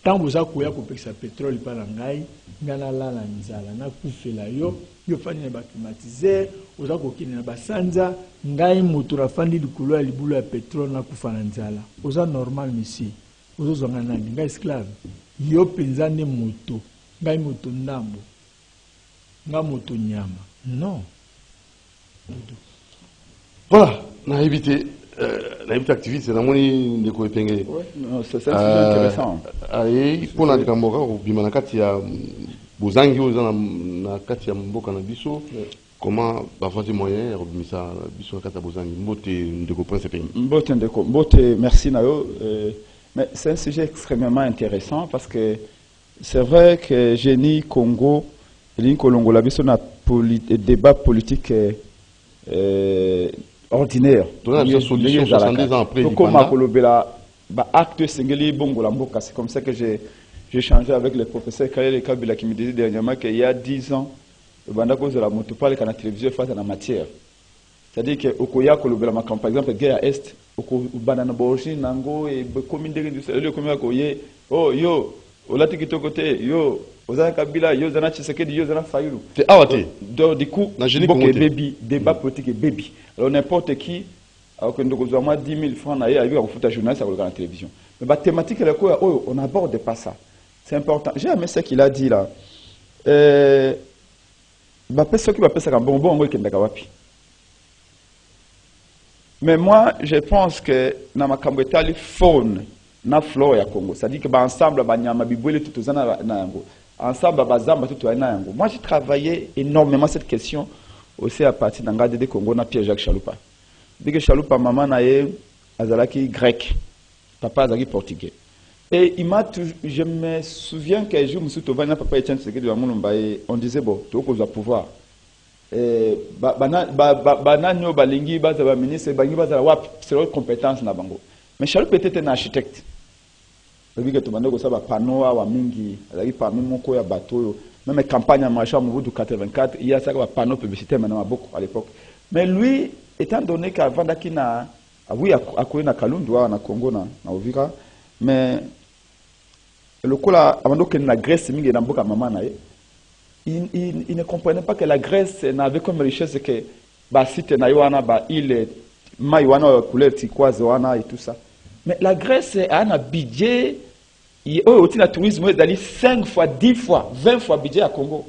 Tant vous avez koya kopekisa pétrole pa ngai, ngana la na nzala na kufela yo fani na ba climatiseur, oza kokini na basanza, ngai motura fandi likolo ya libulu ya pétrole na kufa na nzala. Oza normal monsieur. Ozo zonga na ngai esclave. Yo penzane moto, ngai moto ndambo. Nga moto nyama. Non. Voilà, on a évité activité, c'est dans mon de quoi épingler. Oui, c'est intéressant. Allez, pour la Camboka, au Bimanakati, à Bozangi, na Katia Mboka na Bisso, comment avoir des moyens, ça, Bisso Kata Bozangi, Mbote de comprendre ces pays. Mbote, merci Nayo. Mais c'est un sujet extrêmement intéressant parce que c'est vrai que Génie Congo, Colongo, la Bisso n'a débat politique ordinaire. C'est comme ça que j'ai changé avec le professeur Kayele Kabila qui me disait dernièrement qu'il y a 10 ans, le cause de la moto parle quand la télévision face à la matière. C'est-à-dire que Okoya Kolobela Makam, par exemple, guerre à Est, Banana Borgi, Nango et commune de Koye, oh yo, Olati Kitokote, yo. Ozana Kabila, Yozana Tshisekedi, Yozana Fayulu. C'est awate. Donc, du coup, baby, débat politique et baby. Alors, n'importe qui, alors que nous avons 10 000 francs, il y a eu un foot journaliste à la télévision. Mais la thématique, on n'aborde pas ça. C'est important. J'ai aimé ce qu'il a dit là. Ce qui va passer comme bonbon, on va mais moi, je pense que dans ma cambretali faune, na flore ya Congo, c'est-à-dire que ensemble, ensemble, moi, j'ai travaillé énormément cette question aussi à partir d'Angade de Congo, na Pierre-Jacques Chaloupa. Dès que Chaloupa, maman, azalaki grec, papa azalaki portugais. Et je me souviens qu'un jour, M. papa Etienne Tshisekedi de Mulumbaye, on disait, bon, tu as pouvoir. Bananyo, Balingi, Bazaba ministre, Bangi, Bazaba Wap, c'est leur compétence na bango. Mais Chaloupa était un architecte. Même campagne en marchant au bout de 84, il y a ça un panneau publicitaire maintenant beaucoup à l'époque. Mais lui, étant donné qu'avant d'Akina, oui, à Kouna Kalundwa, na Congo, na Ovira, mais le coup là, avant que la Grèce, il ne comprenait pas que la Grèce n'avait comme richesse que bah site na Yoana, bah île, Maïwana, couleur turquoise, et tout ça. Mais la Grèce a un budget. Il y a un tourisme d'aller 5 fois, 10 fois, 20 fois budget à Congo.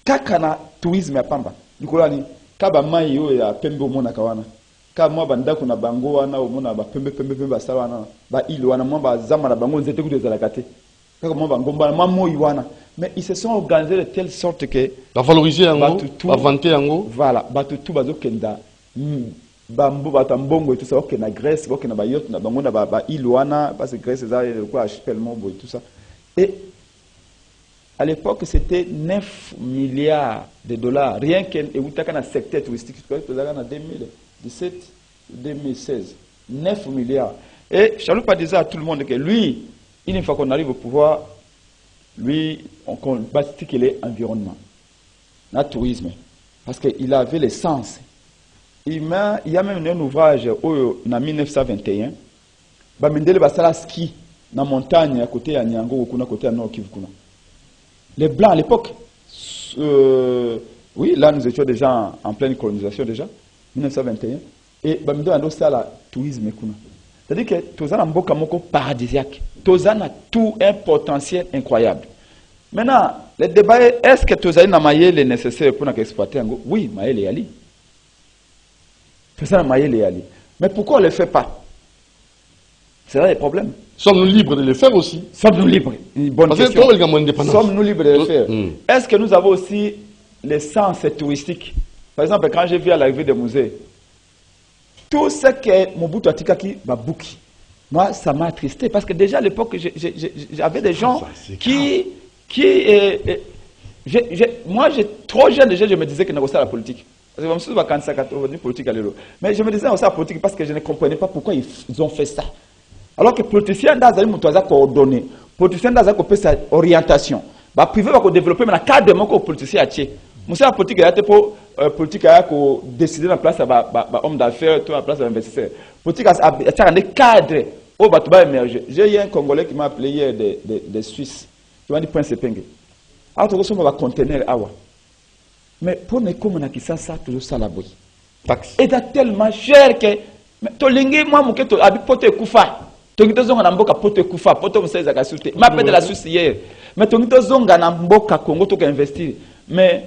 Kakana tourisme à Pamba. Du coup, kaba mai yo ya pembe mona kawana. Kama banda kuna bango wana omona ba pembe sawana. Ba ile wana mo ba zama na bango nzete kude za kate. Kaka mo bango ba mamo iwana. Mais ils se sont organisés de telle sorte que la valoriser yango, la vanter yango. Voilà, batutu bazo kenda. Bambo batambongo et tout ça, ok na Grèce, ok na Bayot, na bango na ba Iluana, parce que Grèce c'est quoi archipel Mombo et tout ça. Et à l'époque c'était 9 milliards de dollars, rien qu'un secteur touristique, en 2017, 2016, 9 milliards. Et Chaloupa disait à tout le monde que lui, une fois qu'on arrive au pouvoir, lui, on bâtit qu'il est environnement, le tourisme, parce qu'il avait le sens. Il y a même un ouvrage en 1921, Bamindele Basala ski, dans la montagne à côté de Nyango, à côté de Nord Kivu. Les Blancs à l'époque, oui, là nous étions déjà en pleine colonisation déjà, 1921, et Bamindele a ça la tourisme. C'est-à-dire que Tozan a un paradisiaque, Tozan a tout un potentiel incroyable. Maintenant, le débat est, est-ce que Tozan a le nécessaire pour exploiter Ango? Oui, Maël et Ali. Tozan a Maël et Ali. Mais pourquoi on ne le fait pas? C'est là le problème. Sommes-nous libres de le faire aussi? Sommes-nous libres? Une bonne question. Sommes-nous libres de le faire? Est-ce que nous avons aussi le sens touristique? Par exemple, quand j'ai vu à l'arrivée des musées, tout ce que Mobutu Atikaki Babouki, moi, ça m'a attristé parce que déjà à l'époque, j'avais des gens moi, trop jeune déjà, je me disais que je n'avais la politique. Parce que je me suis dit politique à l'élo. Mais je me disais aussi la politique parce que je ne comprenais pas pourquoi ils ont fait ça. Alors que les politiciens dans les coordonné, les politiciens dans les orientation, les privés vont développer mais cadre de mon politicien à tirer. Monsieur la politique a été pour politique a décider la place à homme d'affaires, la place à investisseur. Politique a un cadre au bâtiment émerger. J'ai eu un Congolais qui m'a appelé hier des Suisses. Tu m'as dit Prince Penge. Alors tu reçois un conteneur awa. Mais pour ne comme on a qui ça toujours ça la boy. Taxe. Et c'est tellement cher que to lingi moi mon que to abi pote kufa. Tongito zonga na mboka pote kufa, pote msaiza kasute. Ma pète de la Suisse hier. Mais tongito zonga na mboka Congo to investir. Mais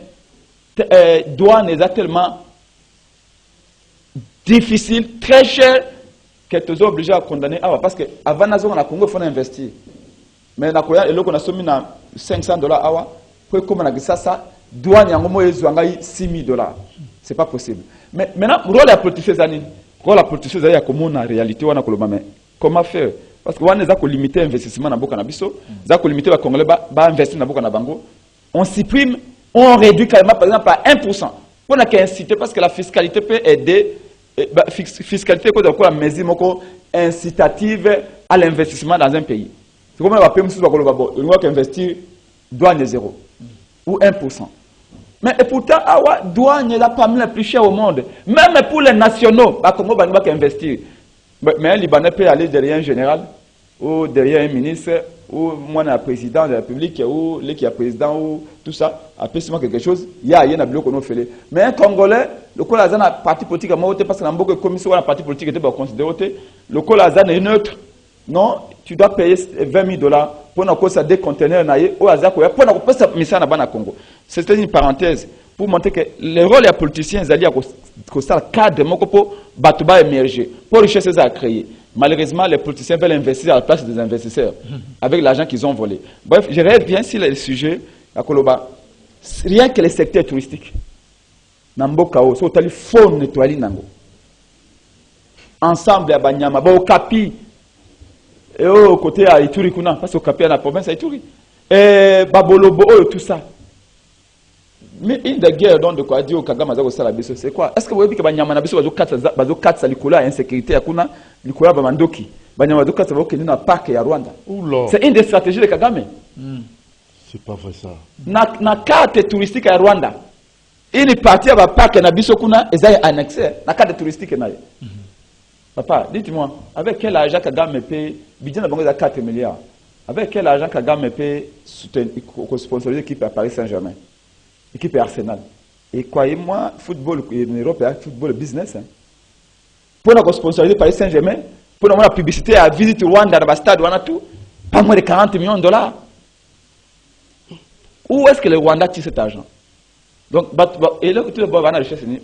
douane est tellement difficile, très cher que tu es obligé à condamner. Ah, parce que avant na zonga na Congo faut investir. Mais na koya eloko na somi na $500 awa, pour comme na ça douane yango mo ezwanga $6,000. C'est pas possible. Mais maintenant rôle la politique zani. Rôle la politique zani ya komona réalité wana koloba mais comment faire? Parce que wana za ko limiter investissement na boka na biso, za ko limiter ba congolais ba investir na boka na bango. On supprime, on réduit carrément par exemple à 1%. On a qu'à inciter parce que la fiscalité peut aider. Fiscalité quoi la mesure incitative à l'investissement dans un pays. C'est comme on va payer on va investir douane 0 ou 1%. Mais et pourtant, la douane est la parmi la plus chère au monde. Même pour les nationaux, le Congo va investir. Mais un Libanais peut aller derrière un général ou derrière un ministre ou moi un président de la République ou le président ou tout ça, après c'est quelque chose, il y a un bloc qu'on fait. Mais un Congolais, le Colazan a parti politique à moi parce que dans beaucoup de commissions la parti politique était considéré, le Colazan est neutre. Non, tu dois payer $20,000 pour nous des conteneurs au hasard pour nous passer mission à Congo. C'était une parenthèse pour montrer que le rôle des politiciens est à le cadre pour Batouba émerger, pour richesses à créer. Malheureusement, les politiciens veulent investir à la place des investisseurs avec l'argent qu'ils ont volé. Bref, je reviens sur le sujet à Koloba. Rien que les secteurs touristiques. Nambokao, il faut nettoyer Nango. Ensemble, à Banyama, au Kapi, et au côté à Ituri, parce qu'au Kapi, à la province à Ituri. Et Babolobo, tout ça. Mais une des guerres dont de quoi dire au Kagame c'est quoi? Est-ce que vous voyez que Banyama Nabiso bazo 4 salikola insécurité à Kuna, Likola Bamandoki, Banyama bazo 4 salikola na parc à Rwanda. C'est une des stratégies de Kagame. C'est pas vrai ça. Na carte touristique à Rwanda. Une partie à la parc na biso kuna est annexée na carte touristique na. Papa, dites-moi, avec quel argent Kagame paye budget na bango de 4 milliards? Avec quel argent Kagame paye sponsoriser l'équipe à Paris Saint-Germain? Équipe Arsenal. Et croyez-moi, football en Europe, c'est football business. Hein. Pour nous sponsoriser Paris Saint-Germain, pour nous la publicité à visiter Rwanda dans le stade, pas moins de $40 millions. Où est-ce que le Rwanda tire cet argent? Donc, et là, tout le monde va dans la richesse. Mais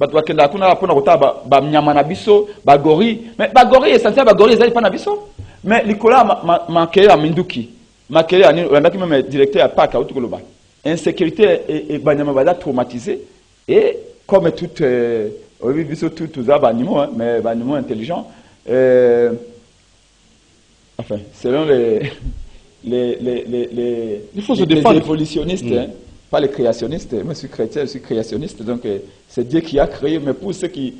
Bagori, ils pas Nabiso. Mais Nicolas Makeye à Minduki, Makeye à même directeur à Pâques à Outugoloba. Insécurité et Banyama traumatisé. Et comme tout, tous animaux, hein, mais animaux intelligents, enfin, selon il faut se défendre. Les évolutionnistes, hein, pas les créationnistes. Moi, je suis chrétien, je suis créationniste, donc c'est Dieu qui a créé, mais pour ceux qui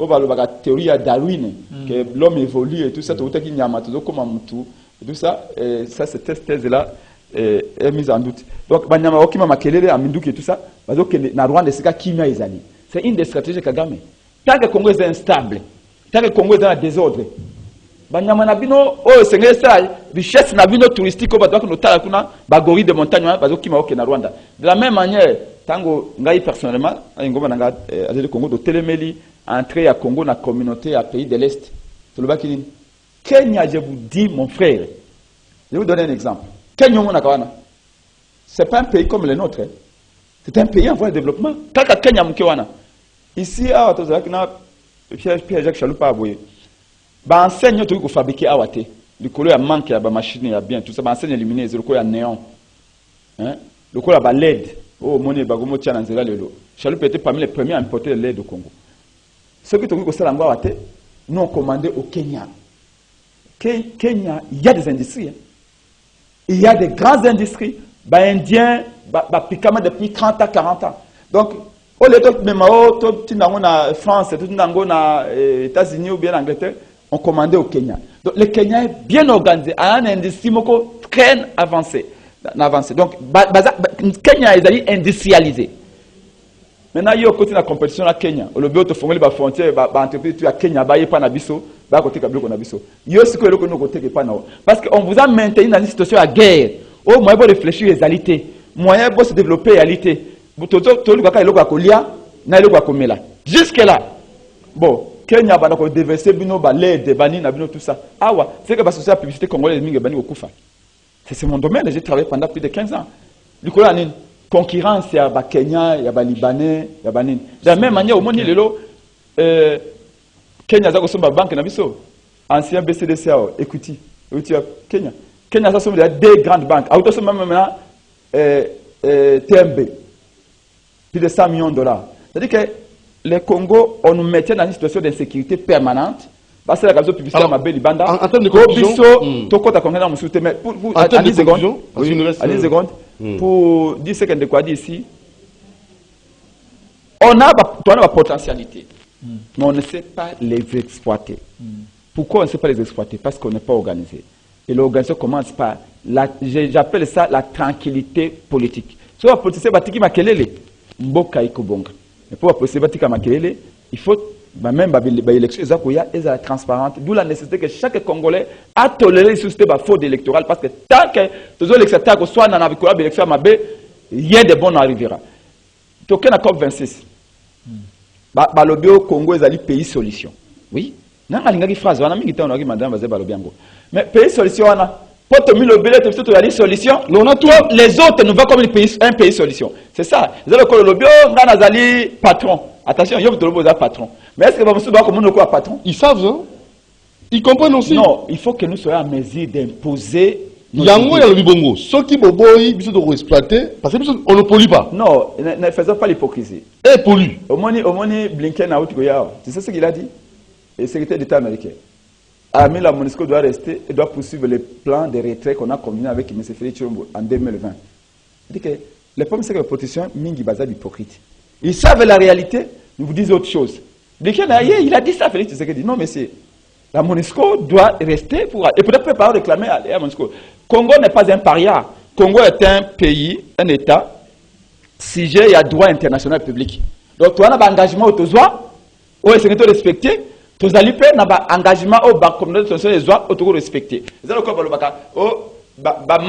on va la théorie à Darwin, que l'homme évolue et tout ça, tout ça qui n'y a pas comme un moutou, et tout ça, ça cette thèse-là est mise en doute. Donc, Banyama Okima Makelele, Amindouki et tout ça, parce que na Rwanda, c'est Kimia Izali. C'est une des stratégies Kagame. Tant que le Congo est instable, tant que le Congo est dans le désordre, Banyama Nabino, oh, c'est ça, richesse Nabino touristique, on va dire que nous avons bagori de montagne, parce que Kima Okina Rwanda. De la même manière, tango ngai personnellement, ngoma nanga le Congo de Téléméli, entrer à Congo na communauté à pays de l'Est. Tout le bakini. Kenya, je vous dis mon frère. Je vais vous donner un exemple. Kenya c'est pas un pays comme le nôtre. C'est un pays en voie de développement. Kaka Kenya mkewana. Ici à Pierre-Jacques Chaloupa aboye. Ba enseigne tout ko fabriquer awate. Le couleur manque ya ba machine ya bien tout ça ba enseigne lumineuse le couleur néon. Hein? Le couleur ba LED. Oh, monnaie bagomo tia na nzela lelo. Chaloupa était parmi les premiers à importer le LED au Congo. Ce que tu as dit, nous avons commandé au Kenya. Kenya, il y a des industries. Hein. Il y a des grandes industries. Les Indiens, depuis 30 à 40 ans. Donc, au lieu de même en France, aux États-Unis ou bien en Angleterre, on commandait au Kenya. Donc, le Kenya est bien organisé, a une industrie très avancée. Donc, Kenya est industrialisé. Maintenant, il y a côté de la compétition à Kenya. Le but de former les frontières, l'entreprise à Kenya, il n'y a pas d'Abisso, il y a côté de l'Abisso. Il y a aussi que l'autre côté pas non. Parce qu'on vous a maintenu dans une situation à guerre. Au moins, vous réfléchir les réalités. Moyen pour se développer les réalités. Jusque-là. Bon, Kenya va donc déverser l'aide, tout ça. Ah ouais, c'est que la publicité congolaise c'est mon domaine, j'ai travaillé pendant plus de 15 ans. Du coup, concurrence, il y a Kenya, il y a Libanais, il y a Banin. De la même manière, au monde, Kenya a une banque, ancien BCDCA, Equity, Kenya. Kenya a deux grandes banques. Autosom maintenant, TMB, plus de 100 millions de dollars. C'est-à-dire que le Congo, on nous mettait dans une situation d'insécurité permanente. Parce que la radio publicitaire m'a belle banda. En termes de conclusion, pour 10 secondes, pour 10 secondes de quoi dire ici, on a la potentialité, mais on ne sait pas les exploiter. Pourquoi on ne sait pas les exploiter? Parce qu'on n'est pas organisé. Et l'organisation commence par, j'appelle ça la tranquillité politique. Si on a politicien batiki makelele, mboka ikobonga. Mais pour la politicien batiki makelele, il faut même les élections sont transparentes, d'où la nécessité que chaque Congolais a toléré le système de fraude électorale parce que tant que les électeurs soit dans l'élection, rien de bon n'arrivera. Donc, on a COP26. Le Congo est un pays solution. Oui. Mais pays solution, pour te mettre le billet, tu as des solutions. Les autres nous voient comme un pays solution. C'est ça. Vous avez le bio, on a patron. Attention, il y a un patron. Mais est-ce que vous savez comment nous sommes patron? Ils savent, hein? Ils comprennent aussi. Non, il faut que nous soyons en mesure d'imposer. Yango et le Bibongo, ceux qui boboy, ils doivent exploiter, parce qu'on ne pollue pas. Non, ne faisons pas l'hypocrisie. Et pollue. Au moins, Blinken a dit, tu sais ce qu'il a dit? Le secrétaire d'État américain. Ami la MONUSCO doit rester et doit poursuivre les plans de retrait qu'on a combiné avec M. Félix Chilombo en 2020. Il dit que le problème, c'est que la protection, Mingi Baza d'hypocrite. Ils savent la réalité, ils vous disent autre chose. Il a dit ça, Félix Tshisekedi. Non, monsieur, la MONUSCO doit rester pour... Et peut-être pas réclamer à la MONUSCO. Congo n'est pas un paria. Congo est un pays, un État, sujet à droit international public. Donc, tu as un engagement au Tozoa, au secrétaire respecté, tu as un engagement au communauté internationale des droits au respecté. C'est le cas de l'Obaka.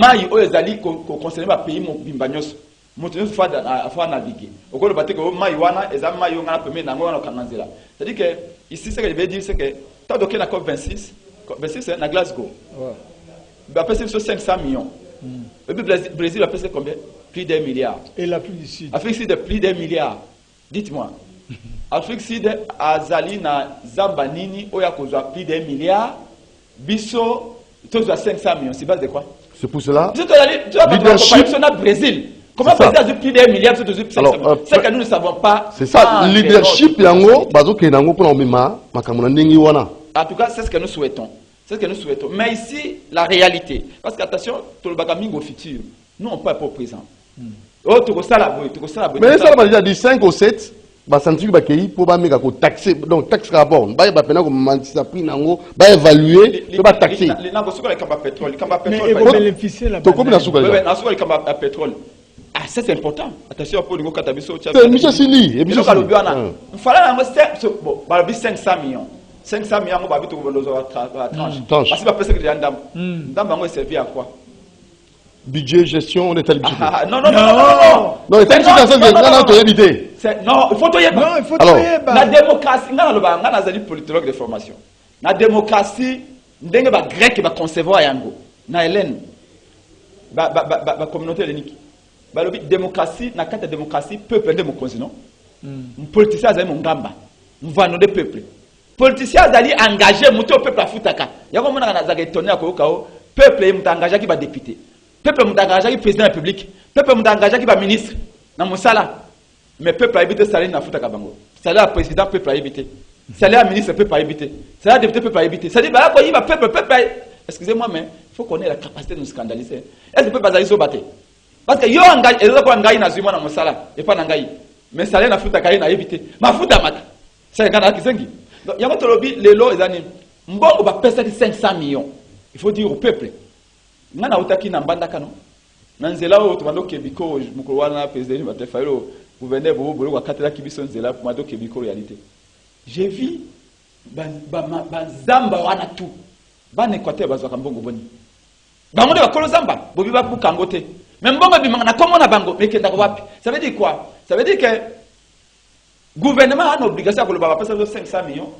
Maï, au Ezali, qu'on considère le pays Bimbagnos. C'est-à-dire que ici, ce que je veux dire, c'est que tant que la COP26, c'est à Glasgow. Il a passé sur 500 millions. Le Brésil a passé combien? Plus d'1 milliard. Et l'Afrique du Sud? Afrique du Sud, plus d'1 milliard. Dites-moi. Afrique du Sud, Azali, na Zambanini, Oyakozwa, plus d'1 milliard. Bisso, tous à 500 millions. C'est base de quoi? C'est pour cela. Tu as le Brésil. Comment Brésil a plus d'1 milliard sur 500 millions? C'est que nous ne savons pas. C'est ça, leadership, yango, bazo kenango pour l'omima, makamona nengi wana. En tout cas, c'est ce que nous souhaitons. C'est ce que nous souhaitons. Mais ici, la réalité. Parce qu'attention, tout le bagamingo au futur. Nous, on ne peut pas être au présent. Oh, tu ça la mais ça, on a déjà dit 5 ou 7. ba sentir ba kei pour ba meka ko taxer donc taxe rapport ba ba pena ko mantisa prix nango ba évaluer to ba taxer les nango suka kamba pétrole mais ils vont bénéficier la to comme na suka na suka kamba pétrole ah ça c'est important attention pour ngo katabiso tia monsieur Sili et monsieur Sili fala nango bon ba 500 millions 500 millions ba bitu ko lozo tranche parce que ba pesa que ndam ndam bango servi à quoi budget gestion d'état budget non c'est non il faut toyer non il faut toyer la démocratie ngana loba ngana zali politologue de formation la démocratie ndenge ba grec ba concevoir yango na Hélène ba communauté hellénique ba lobi démocratie na kata démocratie peuple ndemo konzino politicien azali mongamba mvano de peuple politicien azali engagé muto peuple afutaka yango mona na zaka étonné akoyoka o peuple muta engagé ki ba député peuple muta engagé ki président de la République peuple muta engagé ki ba ministre na musala mais peuple a évité salaire na futaka bango salaire à président peuple a évité salaire à ministre peuple a évité salaire à député peuple a évité ça dit bah quoi il va peuple excusez-moi mais il faut qu'on ait la capacité de nous scandaliser est-ce que peuple azali so baté parce que yo engagé ezo ko ngai na zuma na musala et pas na ngai mais salaire na futaka na évité ma futa mata c'est kana kisengi donc yango tolobi lelo ezani mbongo ba pesa 500 millions il faut dire au peuple ngana utaki na mbanda kano na nzela o to bando kebiko mukolo wana président ba tefailo gouverneur bo bo kwa katela kibiso nzela pour mando kebiko réalité j'ai vu ba zamba wana tout ba na Équateur bazwa mbongo boni bango de bakolo zamba bobi ba bukango te mais mbongo bimanga na komo na bango mekenda ko wapi ça veut dire quoi ça veut dire que gouvernement a une obligation de passer 500 millions.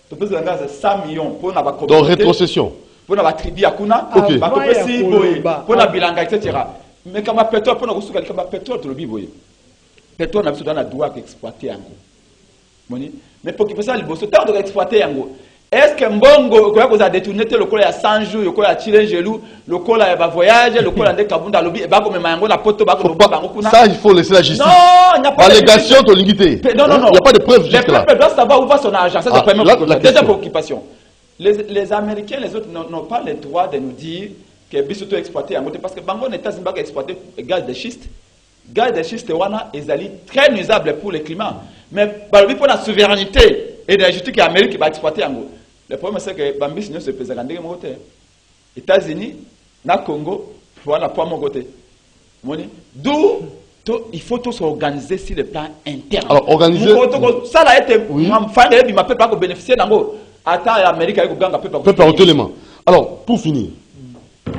Tu peux avoir 100 millions pour la communauté. Donc rétrocession. Pour la tribu à Kuna, pour la bilanga, etc. Mais quand ma pétrole, pour la pétrole, tu le biboye. Pétrole, on a besoin de droit d'exploiter en gros. Mais pour qu'il fasse ça, il faut tant d'exploiter en gros. Est-ce que Mbongo, quand vous avez détourné le col à 100 jours, le col à tiré gelou, le col à voyage, le col à Dekabunda lobby, et bah comme mango la poto, bah comme ça il faut laisser la justice. Non, il n'y a pas allégation de l'unité. Non, il n'y a pas de preuve jusque là. Les peuples doivent savoir où va son argent. Ça c'est la deuxième préoccupation. Les Américains, les autres n'ont pas le droit de nous dire que Bissoto exploité en côté parce que Bango n'est pas exploité gaz de schiste. Gaz de schiste wana est très nuisable pour le climat. Mais pour la souveraineté énergétique l'Amérique va exploiter en gros. Le problème c'est que Bambis ne se pèse à l'endroit côté. États-Unis, na Congo, voilà pas mon côté. D'où il faut tous s'organiser sur le plan interne. Alors organiser. Ça a été. Il m'a pas bénéficier d'ango. Attends l'Amérique avec Uganda peut pas l'élément. Alors pour finir,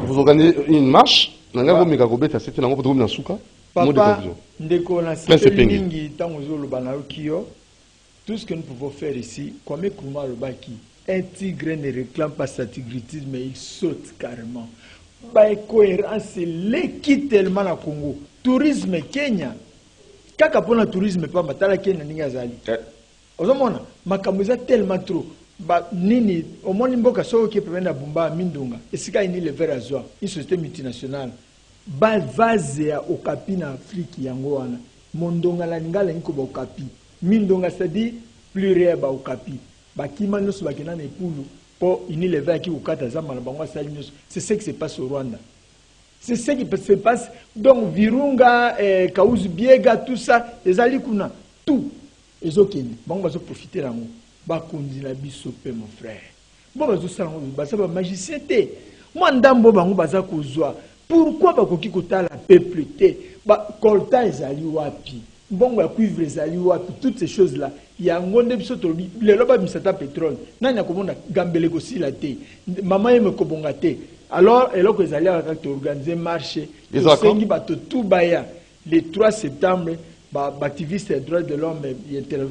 vous organisez une marche. Nanga mega kobeta c'était nango pour na suka. Papa, ndeko na sipeli tango zolo banarukio. Tout ce que nous pouvons faire ici, comme Kouma le Baki, un tigre ne réclame pas sa tigritisme, mais il saute carrément. Bah, cohérence, c'est l'équipe tellement à Congo. Tourisme Kenya. Kaka pour le tourisme, pas matala Kenya n'ingazali. Ozomona, makamuza tellement trop. Bah, nini, au moins n'imboka so qui peut venir à Bumba, Mindonga. Et c'est quand il le verre à Zoa, une société multinationale. Bah, vazea au capi en Afrique yangoana. Mondonga la ngala nikoba au capi. Mindonga c'est-à-dire plus réel ba okapi ba kimano so ba kenana epulu po ini levé aki ukata zamba na bango sali nyos c'est ce qui se passe au Rwanda c'est ce qui se passe donc Virunga Kauzu Biega tout ça les ali kuna tout ezokeni bango bazo profiter lango ba kondina biso pe mon frère bon bazo sala ngo ba sa ba magicien te moi ndambo bango baza kozwa pourquoi ba koki kotala peuple te ba kolta ezali wapi bon ya cuivre ezali wapi toutes ces choses là il y a ngonde biso to le loba misata pétrole nani akomona gambele ko sila te mama yeme ko bonga te alors eloko ezali aka to organiser marché sengi bato tout baya le 3 septembre ba activiste des droits de l'homme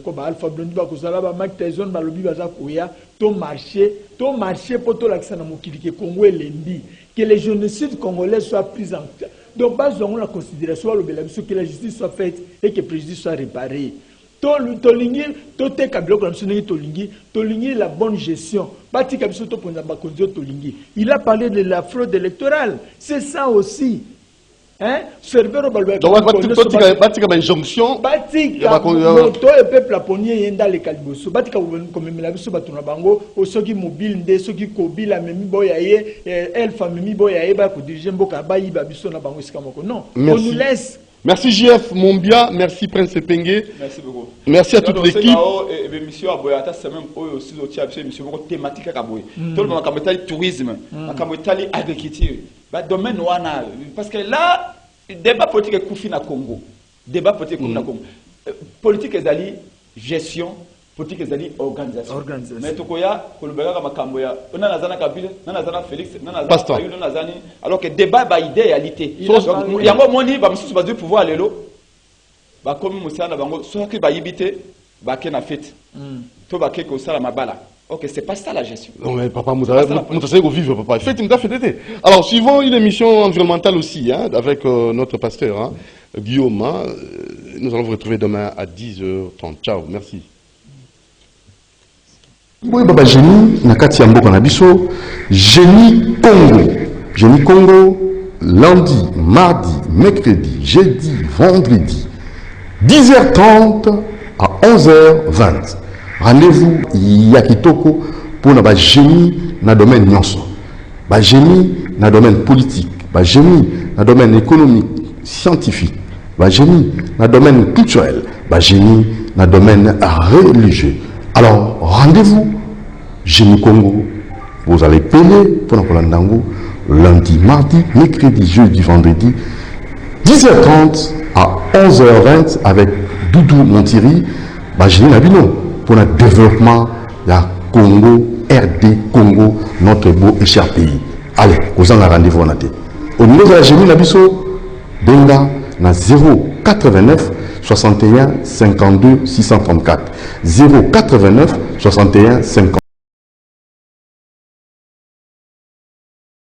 ko ba Alpha Blondy ba ko sala ba Mike Tyson ba lobi baza koya to marché poto la kisana mokili ke Congo elendi que les génocides congolais soient pris en donc, basons la considération que la justice soit faite et que le préjudice soit réparé. La bonne gestion. Il a parlé de la fraude électorale. C'est ça aussi. Hein? Donc, une injonction. Le peuple japonais est dans les calibos. Comme la biso batuna bango, au soki mobile nde soki kobila memi boyaye, elfa memi boyaye ba ko diriger mboka ba yiba biso na bango esika moko. Non, on nous laisse Merci JF Mombia, merci Prince Pengue. Merci beaucoup. Merci à toute l'équipe. Monsieur Aboyata, c'est même aussi monsieur thématique à Kaboy. Tout le monde a tourisme, a agriculture. Domaine parce que là, débat politique est couffé na Congo. Débat politique est Congo. Politique est ali gestion, politique est ali organisation. Mais Tokoya, Kolubega Makamboya, on a Nazana Kabila, Nazana Félix, Nazana Fayou, Nazani. Alors que débat ba idéalité. Il y a un moment où on va pouvoir aller là. Bah comme Moussa na bango, soit que ba yibité, ba ken a fait. To ba ke ko sala mabala. Ok, c'est pas ça la gestion. Non mais papa, Moussa go vivre papa. Faites une taffe d'été. Alors suivons une émission environnementale aussi, hein, avec notre pasteur, hein, Guillaume. Hein. Nous allons vous retrouver demain à 10h30. Ciao, merci. Oui, Baba Génie, Nakati Ambo Kanabiso, Génie Congo. Génie Congo, lundi, mardi, mercredi, jeudi, vendredi, 10h30 à 11h20. Rendez-vous Yakitoko pour le génie dans le domaine nyonso. Le génie dans le domaine politique, le génie dans le domaine économique, scientifique, le génie dans le domaine culturel, le génie dans le domaine religieux. Alors, rendez-vous Génie Congo. Vous allez payer pour la Polandango lundi, mardi, mercredi, jeudi, vendredi, 10h30 à 11h20 avec Doudou Montiri, Génie Nabino, pour le développement de la Congo, RD Congo, notre beau et cher pays. Allez, vous en avez rendez-vous. Au niveau de la Génie Nabiso, Benga, na 089 61 52 634. 089 61 52